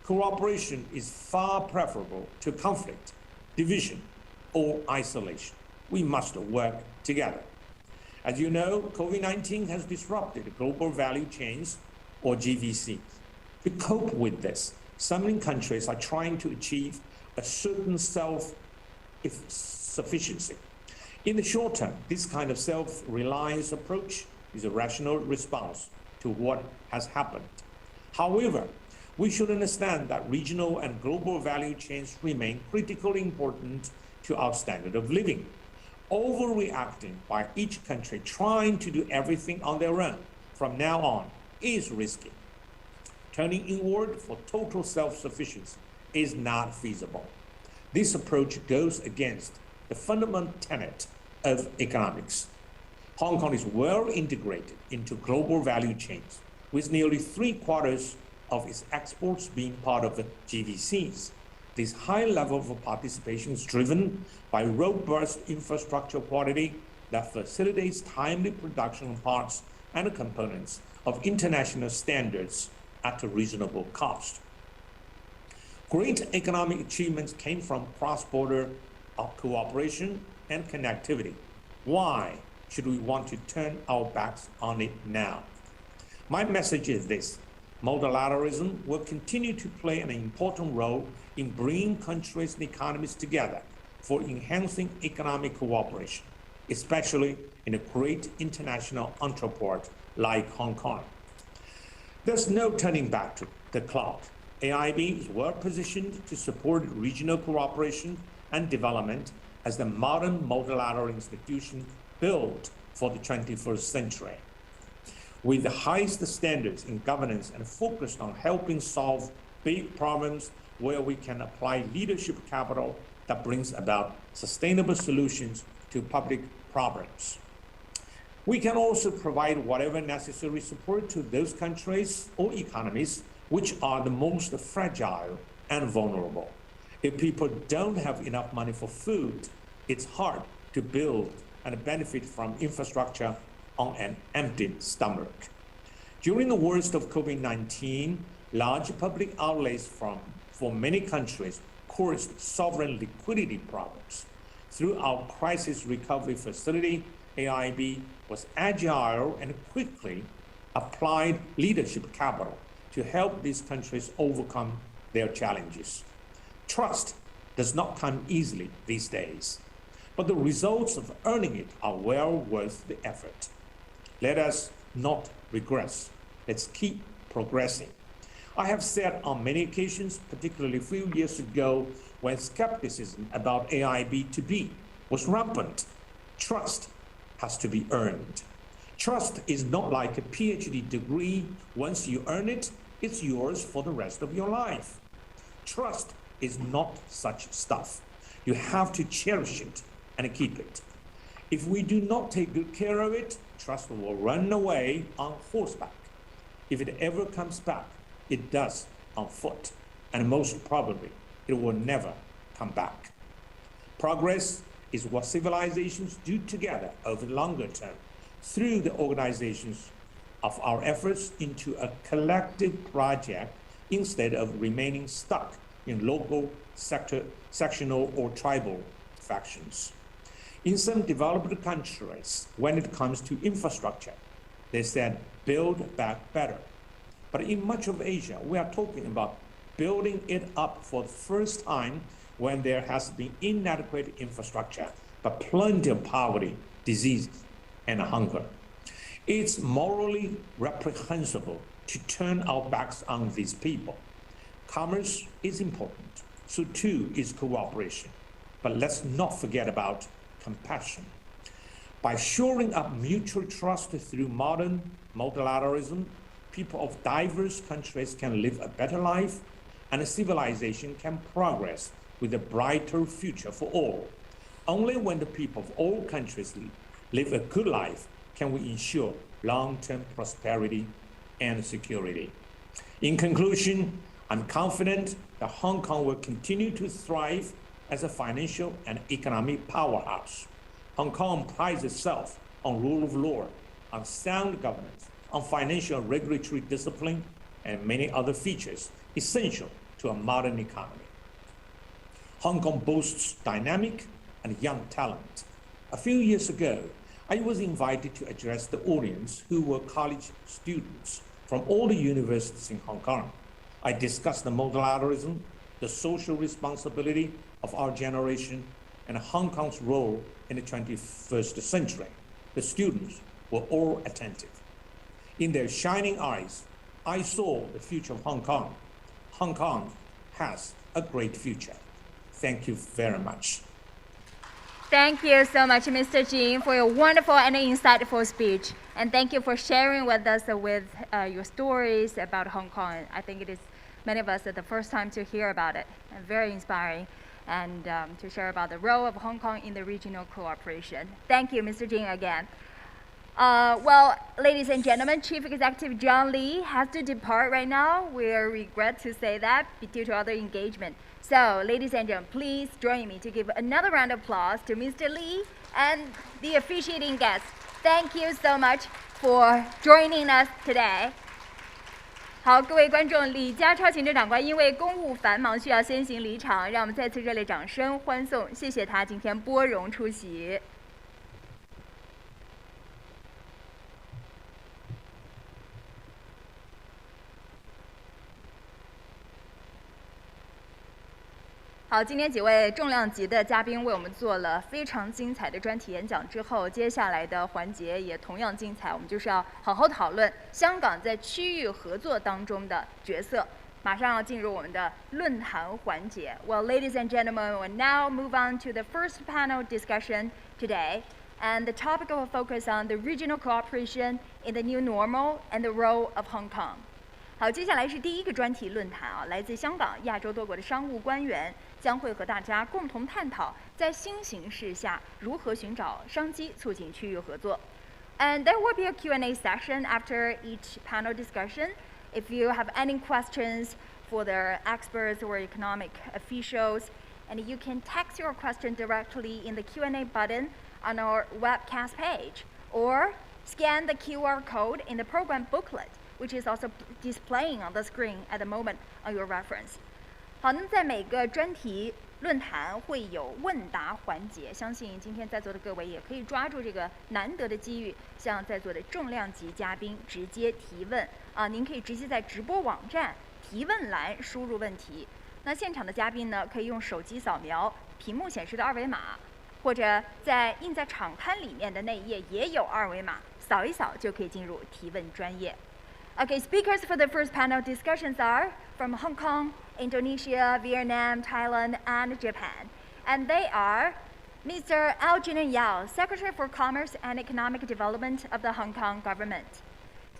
Cooperation is far preferable to conflict, division, or isolation. We must work together. As you know, COVID-19 has disrupted global value chains, or GVCs. To cope with this, some countries are trying to achieve a certain self-sufficiency. In the short term, this kind of self-reliance approach is a rational response to what has happened. However, we should understand that regional and global value chains remain critically important to our standard of living. Overreacting by each country trying to do everything on their own from now on is risky. Turning inward for total self-sufficiency is not feasible. This approach goes against the fundamental tenet of economics. Hong Kong is well integrated into global value chains, with nearly 3/4 of its exports being part of the GVCs. This high level of participation is driven by robust infrastructure quality that facilitates timely production of parts and components of international standards at a reasonable cost. Great economic achievements came from cross-border cooperation and connectivity. Why should we want to turn our backs on it now? My message is this: multilateralism will continue to play an important role in bringing countries and economies together for enhancing economic cooperation, especially in a great international entreport like Hong Kong. There's no turning back to the clock. AIIB is well positioned to support regional cooperation and development as the modern multilateral institution built for the 21st century. With the highest standards in governance and focused on helping solve big problems where we can apply leadership capital that brings about sustainable solutions to public problems. We can also provide whatever necessary support to those countries or economies which are the most fragile and vulnerable. If people don't have enough money for food, it's hard to build and benefit from infrastructure on an empty stomach. During the worst of COVID-19, large public outlays for many countries caused sovereign liquidity problems. Through our crisis recovery facility, AIIB was agile and quickly applied leadership capital to help these countries overcome their challenges. Trust does not come easily these days, but the results of earning it are well worth the effort. Let us not regress. Let's keep progressing. I have said on many occasions, particularly a few years ago, when skepticism about AIIB was rampant, trust has to be earned. Trust is not like a PhD degree. Once you earn it, it's yours for the rest of your life. Trust is not such stuff. You have to cherish it and keep it. If we do not take good care of it, trust will run away on horseback. If it ever comes back, it does on foot, and most probably it will never come back. Progress is what civilizations do together over the longer term through the organizations of our efforts into a collective project instead of remaining stuck in local, sectional, or tribal factions. In some developed countries, when it comes to infrastructure, they said, build back better. But in much of Asia, we are talking about building it up for the first time when there has been inadequate infrastructure, but plenty of poverty, disease, and hunger. It's morally reprehensible to turn our backs on these people. Commerce is important, so too is cooperation. But let's not forget about compassion. By shoring up mutual trust through modern multilateralism, people of diverse countries can live a better life, and a civilization can progress with a brighter future for all. Only when the people of all countries live a good life can we ensure long-term prosperity and security. In conclusion, I'm confident that Hong Kong will continue to thrive as a financial and economic powerhouse. Hong Kong prides itself on rule of law, on sound governance, on financial and regulatory discipline, and many other features essential to a modern economy. Hong Kong boasts dynamic and young talent. A few years ago, I was invited to address the audience who were college students from all the universities in Hong Kong. I discussed the multilateralism, the social responsibility of our generation, and Hong Kong's role in the 21st century. The students were all attentive. In their shining eyes, I saw the future of Hong Kong. Hong Kong has a great future. Thank you very much. Thank you so much, Mr. Jin, for your wonderful and insightful speech. And thank you for sharing with us your stories about Hong Kong. I think it is many of us at the first time to hear about it, and very inspiring, and to share about the role of Hong Kong in the regional cooperation. Thank you, Mr. Jin, again. Well, ladies and gentlemen, Chief Executive John Lee has to depart right now. We regret to say that due to other engagement. So, ladies and gentlemen, please join me to give another round of applause to Mr. Lee and the officiating guests. Thank you so much for joining us today. 好，各位观众，李家超行政长官因为公务繁忙需要先行离场，让我们再次热烈掌声欢送，谢谢他今天拨冗出席。好，今天几位重量级的嘉宾为我们做了非常精彩的专题演讲之后，接下来的环节也同样精彩，我们就是要好好讨论香港在区域合作当中的角色。马上要进入我们的论坛环节。Well, ladies and gentlemen, we'll now move on to the first panel discussion today, and the topic will focus on the regional cooperation in the new normal and the role of Hong Kong. 好，接下来是第一个专题论坛啊，来自香港、亚洲多国的商务官员将会和大家共同探讨在新形势下如何寻找商机，促进区域合作。And there will be a Q&A session after each panel discussion. If you have any questions for the experts or economic officials, and you can text your question directly in the Q&A button on our webcast page, or scan the QR code in the program booklet, which is also displaying on the screen at the moment on your reference. 好，那么在每个专题论坛会有问答环节，相信今天在座的各位也可以抓住这个难得的机遇，向在座的重量级嘉宾直接提问啊！您可以直接在直播网站提问栏输入问题。那现场的嘉宾呢，可以用手机扫描屏幕显示的二维码，或者在印在场刊里面的那一页也有二维码，扫一扫就可以进入提问专页。Okay, speakers for the first panel discussions are from Hong Kong, Indonesia, Vietnam, Thailand, and Japan. And they are Mr. Algernon Yao, Secretary for Commerce and Economic Development of the Hong Kong Government.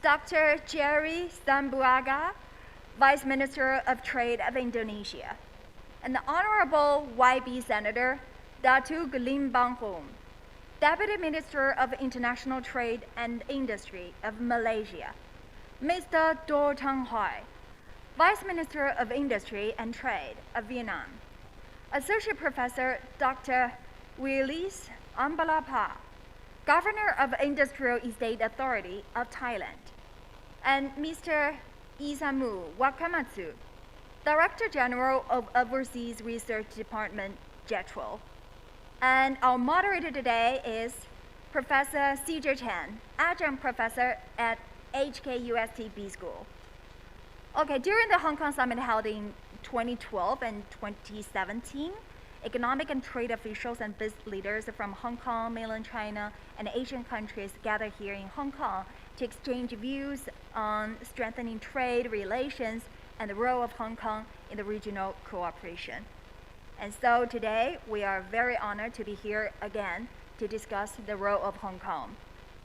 Dr. Jerry Sambuaga, Vice Minister of Trade of Indonesia. and the Honorable YB Senator Datuk Lim Bang Hom, Deputy Minister of International Trade and Industry of Malaysia, Mr. Do Tang Hoi, Vice Minister of Industry and Trade of Vietnam, Associate Professor Dr. Willis Ambalapa, Governor of Industrial Estate Authority of Thailand, and Mr. Isamu Wakamatsu, Director General of Overseas Research Department, JETRO. And our moderator today is Professor C.J. Chan, Adjunct Professor at HKUST B School. Okay, during the Hong Kong Summit held in 2012 and 2017, economic and trade officials and business leaders from Hong Kong, mainland China, and Asian countries gathered here in Hong Kong to exchange views on strengthening trade relations and the role of Hong Kong in the regional cooperation. And so today, we are very honored to be here again to discuss the role of Hong Kong.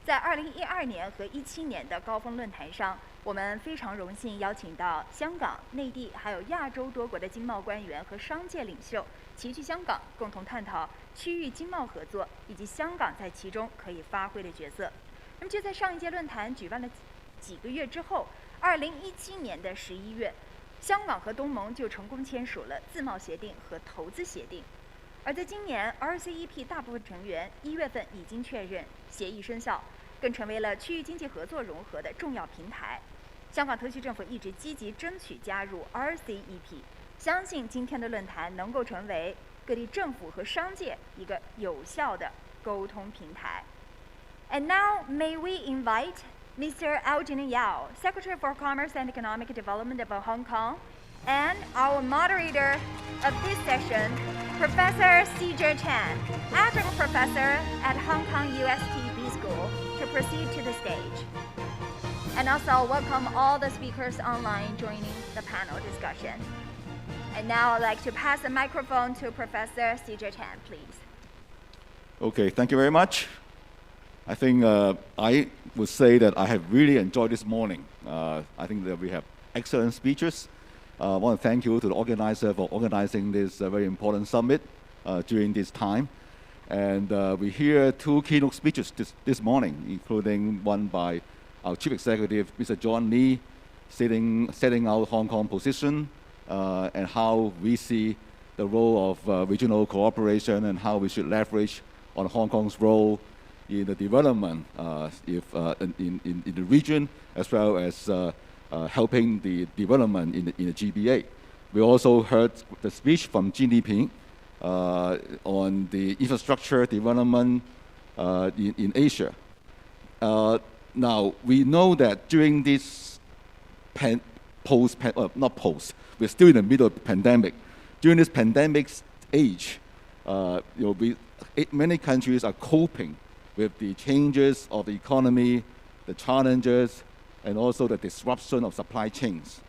在2012年和17年的高峰论坛上，我们非常荣幸邀请到香港、内地还有亚洲多国的经贸官员和商界领袖齐聚香港，共同探讨区域经贸合作以及香港在其中可以发挥的角色。那么就在上一届论坛举办了几个月之后，2017年的11月，香港和东盟就成功签署了自贸协定和投资协定。而在今年 ，RCEP 大部分成员1月份已经确认协议生效，更成为了区域经济合作融合的重要平台。香港特区政府一直积极争取加入 RCEP， 相信今天的论坛能够成为各地政府和商界一个有效的沟通平台。And now, may we invite Mr. Eugene Yao, Secretary for Commerce and Economic Development of Hong Kong, and our moderator of this session, Professor C.J. Chan, Adjunct Professor at Hong Kong UST B School, to proceed to the stage. And also welcome all the speakers online joining the panel discussion. And now I'd like to pass the microphone to Professor C.J. Chan, please. Okay, thank you very much. I think I would say that I have really enjoyed this morning. I think that we have excellent speeches. I want to thank you to the organizer for organizing this very important summit during this time. And we hear two keynote speeches this morning, including one by our Chief Executive, Mr. John Lee, setting out Hong Kong position and how we see the role of regional cooperation and how we should leverage on Hong Kong's role in the development in the region, as well as helping the development in the GBA. We also heard the speech from Xi Jinping on the infrastructure development in Asia. Now, we know that during this we're still in the middle of the pandemic. During this pandemic age, many countries are coping with the changes of the economy, the challenges, and also the disruption of supply chains.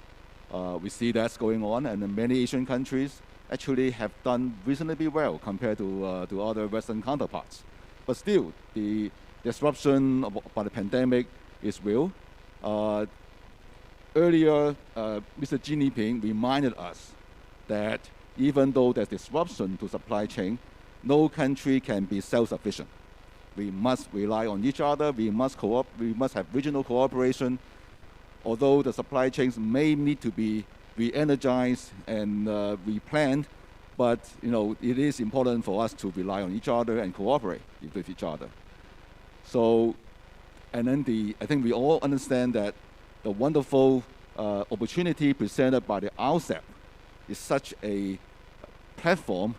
We see that's going on, and many Asian countries actually have done reasonably well compared to other Western counterparts. But still, the disruption by the pandemic is real. Earlier, Mr. Xi Jinping reminded us that even though there's disruption to supply chain, no country can be self-sufficient. We must rely on each other. We must have regional cooperation. Although the supply chains may need to be re-energized and replanned, but it is important for us to rely on each other and cooperate with each other. So, and then I think we all understand that the wonderful opportunity presented by the RCEP is such a platform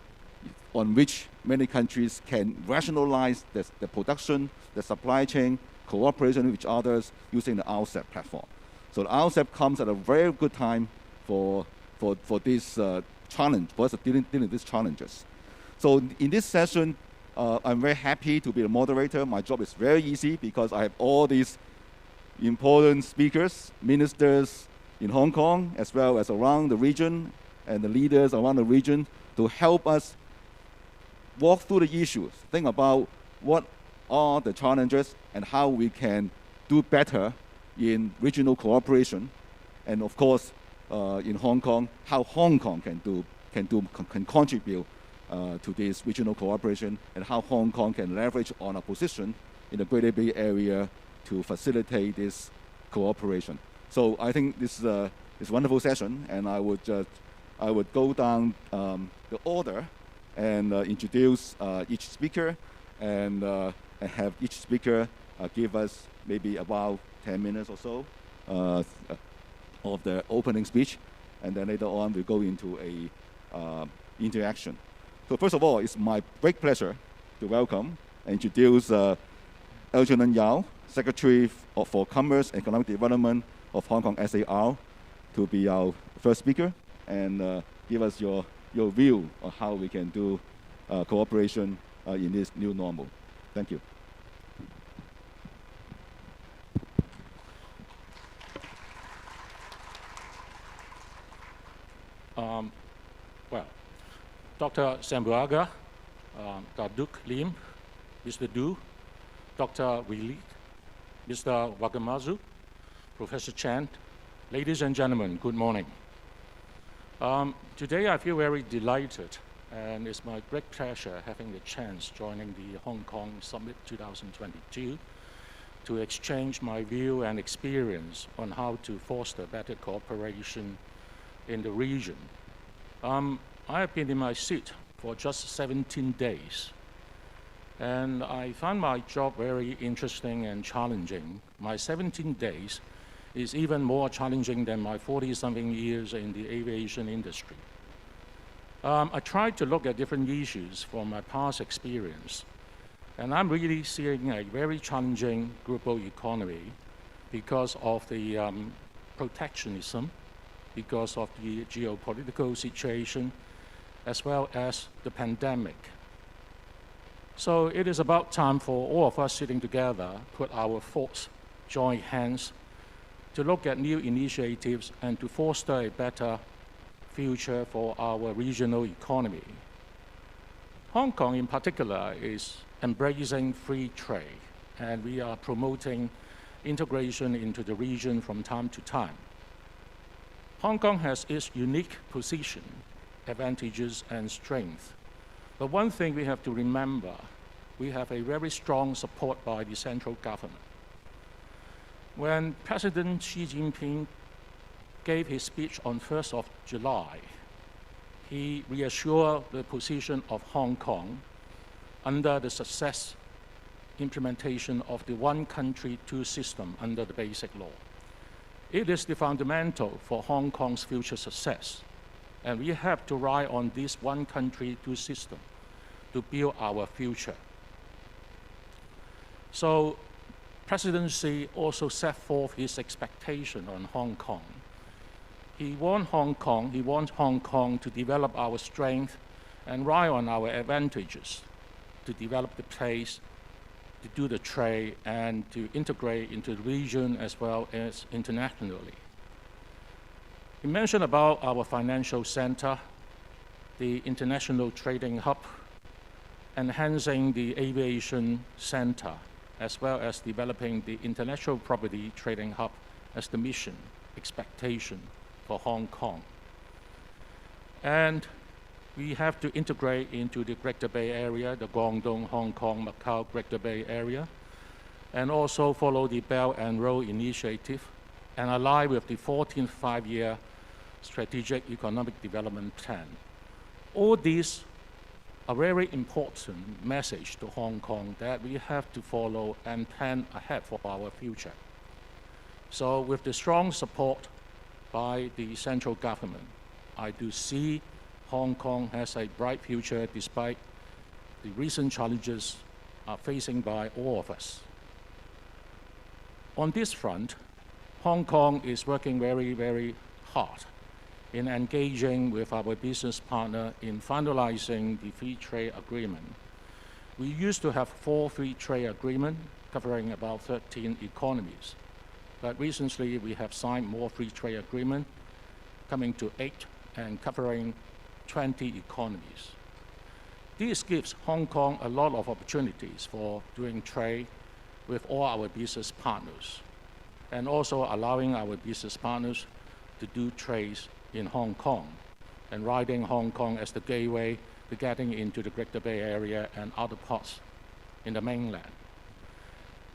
on which many countries can rationalize the production, the supply chain, cooperation with each other using the RCEP platform. So the RCEP comes at a very good time for this challenge, for us dealing with these challenges. So in this session, I'm very happy to be the moderator. My job is very easy because I have all these important speakers, ministers in Hong Kong, as well as around the region, and the leaders around the region to help us walk through the issues, think about what are the challenges and how we can do better in regional cooperation, and of course, in Hong Kong, how Hong Kong can can contribute to this regional cooperation, and how Hong Kong can leverage on a position in the Greater Bay Area to facilitate this cooperation. So I think this is a wonderful session, and I would go down the order and introduce each speaker, and have each speaker give us maybe about 10 minutes or so of the opening speech, and then later on we go into a interaction. So first of all, it's my great pleasure to welcome and introduce Algernon Yao, Secretary for Commerce and Economic Development of Hong Kong SAR, to be our first speaker and give us your view on how we can do cooperation in this new normal. Thank you. Well, Dr. Sambuaga, Duk Lim, Mr. Du, Dr. Wili, Mr. Wakamazu, Professor Chan, ladies and gentlemen, good morning. Today I feel very delighted, and it's my great pleasure having the chance joining the Hong Kong Summit 2022 to exchange my view and experience on how to foster better cooperation in the region. I have been in my seat for just 17 days, and I found my job very interesting and challenging. My 17 days is even more challenging than my 40-something years in the aviation industry. I tried to look at different issues from my past experience, and I'm really seeing a very challenging global economy because of the protectionism, because of the geopolitical situation, as well as the pandemic. So it is about time for all of us sitting together, put our thoughts, join hands, to look at new initiatives and to foster a better future for our regional economy. Hong Kong in particular is embracing free trade, and we are promoting integration into the region from time to time. Hong Kong has its unique position, advantages and strength. But one thing we have to remember, we have a very strong support by the central government. When President Xi Jinping gave his speech on 1st of July, he reassured the position of Hong Kong under the success implementation of the one country, two system under the Basic Law. It is the fundamental for Hong Kong's future success, and we have to rely on this one country, two system to build our future. So President Xi also set forth his expectation on Hong Kong. He wants Hong Kong to develop our strength and rely on our advantages to develop the place, to do the trade, and to integrate into the region as well as internationally. He mentioned about our financial center, the international trading hub, enhancing the aviation center, as well as developing the intellectual property trading hub as the mission, expectation for Hong Kong. And we have to integrate into the Greater Bay Area, the Guangdong, Hong Kong, Macau, Greater Bay Area, and also follow the Belt and Road Initiative and align with the 14th Five-Year Strategic Economic Development Plan. All these are very important message to Hong Kong that we have to follow and plan ahead for our future. So with the strong support by the central government, I do see Hong Kong has a bright future despite the recent challenges facing by all of us. On this front, Hong Kong is working very, very hard in engaging with our business partner in finalizing the free trade agreement. We used to have 4 free trade agreements covering about 13 economies, but recently we have signed more free trade agreements coming to 8 and covering 20 economies. This gives Hong Kong a lot of opportunities for doing trade with all our business partners, and also allowing our business partners to do trades in Hong Kong and riding Hong Kong as the gateway to getting into the Greater Bay Area and other parts in the mainland.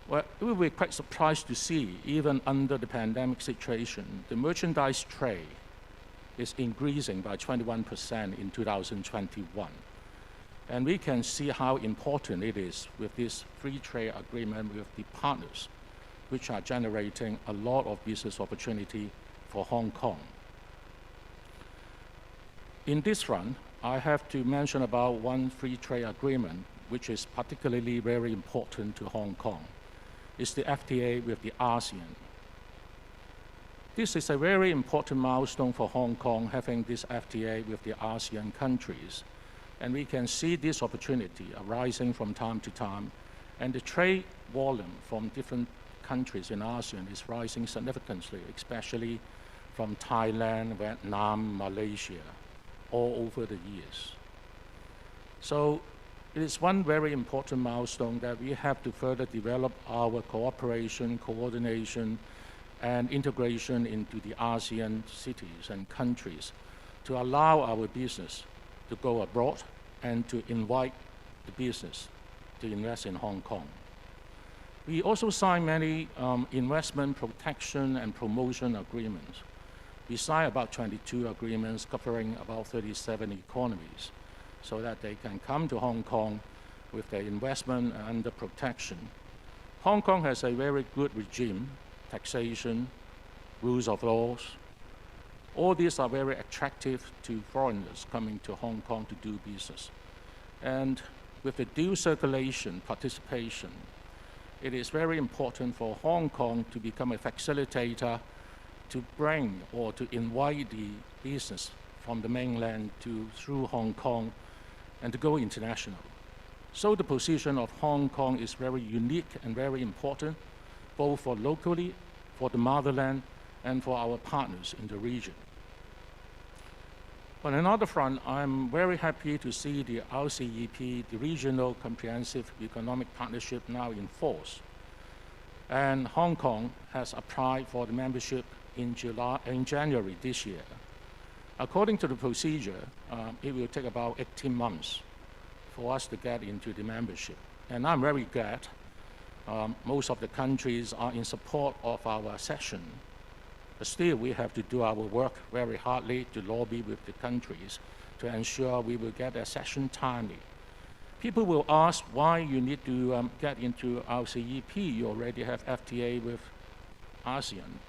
Well, we will be quite surprised to see, even under the pandemic situation, the merchandise trade is increasing by 21% in 2021. And we can see how important it is with this free trade agreement with the partners, which are generating a lot of business opportunity for Hong Kong. In this front, I have to mention about one free trade agreement, which is particularly very important to Hong Kong. It's the FTA with the ASEAN. This is a very important milestone for Hong Kong, having this FTA with the ASEAN countries. And we can see this opportunity arising from time to time. And the trade volume from different countries in ASEAN is rising significantly, especially from Thailand, Vietnam, Malaysia, all over the years. So it is one very important milestone that we have to further develop our cooperation, coordination, and integration into the ASEAN cities and countries to allow our business to go abroad and to invite the business to invest in Hong Kong. We also signed many investment protection and promotion agreements. We signed about 22 agreements covering about 37 economies so that they can come to Hong Kong with their investment under protection. Hong Kong has a very good regime, taxation, rules of laws. All these are very attractive to foreigners coming to Hong Kong to do business. And with the dual circulation participation, it is very important for Hong Kong to become a facilitator to bring or to invite the business from the mainland through Hong Kong and to go international. So the position of Hong Kong is very unique and very important, both for locally, for the motherland, and for our partners in the region. On another front, I'm very happy to see the RCEP, the Regional Comprehensive Economic Partnership, now in force. And Hong Kong has applied for the membership in January this year. According to the procedure, it will take about 18 months for us to get into the membership. And I'm very glad most of the countries are in support of our accession. But still, we have to do our work very hardly to lobby with the countries to ensure we will get accession timely. People will ask why you need to get into RCEP. You already have FTA with ASEAN.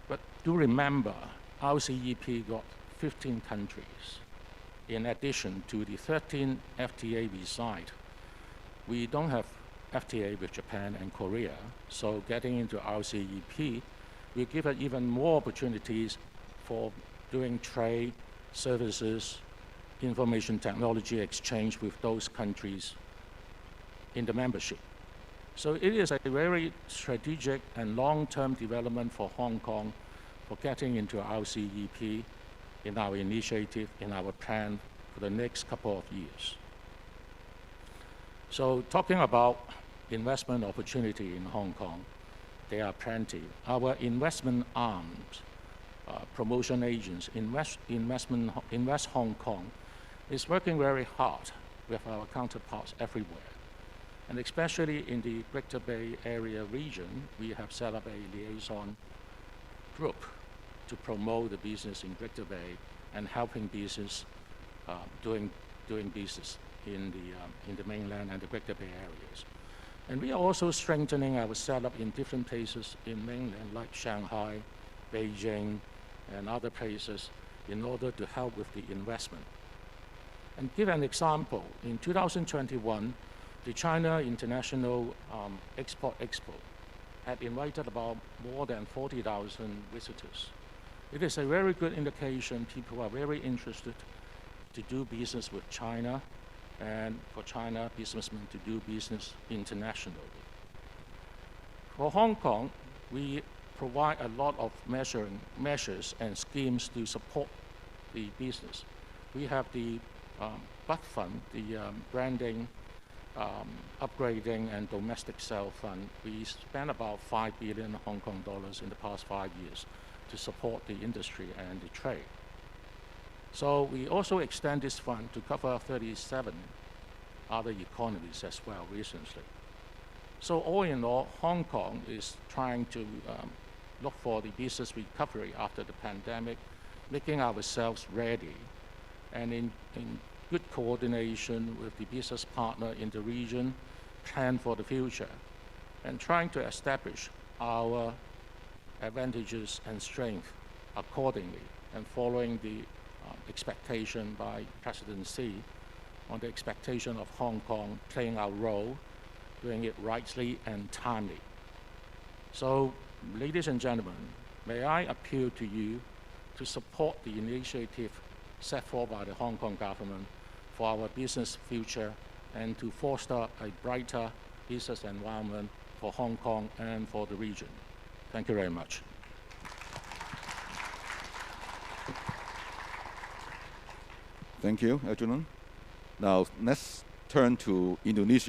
But do remember, RCEP got 15 countries. In addition to the 13 FTA we signed, we don't have FTA with Japan and Korea, so getting into RCEP will give us even more opportunities for doing trade, services, information technology exchange with those countries in the membership. So it is a very strategic and long-term development for Hong Kong for getting into RCEP in our initiative, in our plan for the next couple of years. So talking about investment opportunity in Hong Kong, there are plenty. Our investment arms, promotion agents, Invest Hong Kong, is working very hard with our counterparts everywhere. And especially in the Greater Bay Area region, we have set up a liaison group to promote the business in Greater Bay and helping business doing business in the mainland and the Greater Bay areas. And we are also strengthening our setup in different places in mainland, like Shanghai, Beijing, and other places, in order to help with the investment. And give an example, in 2021, the China International Export Expo had invited about more than 40,000 visitors. It is a very good indication people are very interested to do business with China, and for China businessmen to do business internationally. For Hong Kong, we provide a lot of measures and schemes to support the business. We have the BUD Fund, the branding, upgrading, and domestic sale fund. We spent about 5 billion Hong Kong dollars in the past 5 years to support the industry and the trade. So we also extend this fund to cover 37 other economies as well recently. So all in all, Hong Kong is trying to look for the business recovery after the pandemic, making ourselves ready, and in good coordination with the business partner in the region, plan for the future, and trying to establish our advantages and strength accordingly, and following the expectation by President Xi on the expectation of Hong Kong playing our role, doing it rightly and timely. So, ladies and gentlemen, may I appeal to you to support the initiative set forth by the Hong Kong government for our business future and to foster a brighter business environment for Hong Kong and for the region. Thank you very much. Thank you, Algernon. Now, let's turn to Indonesia.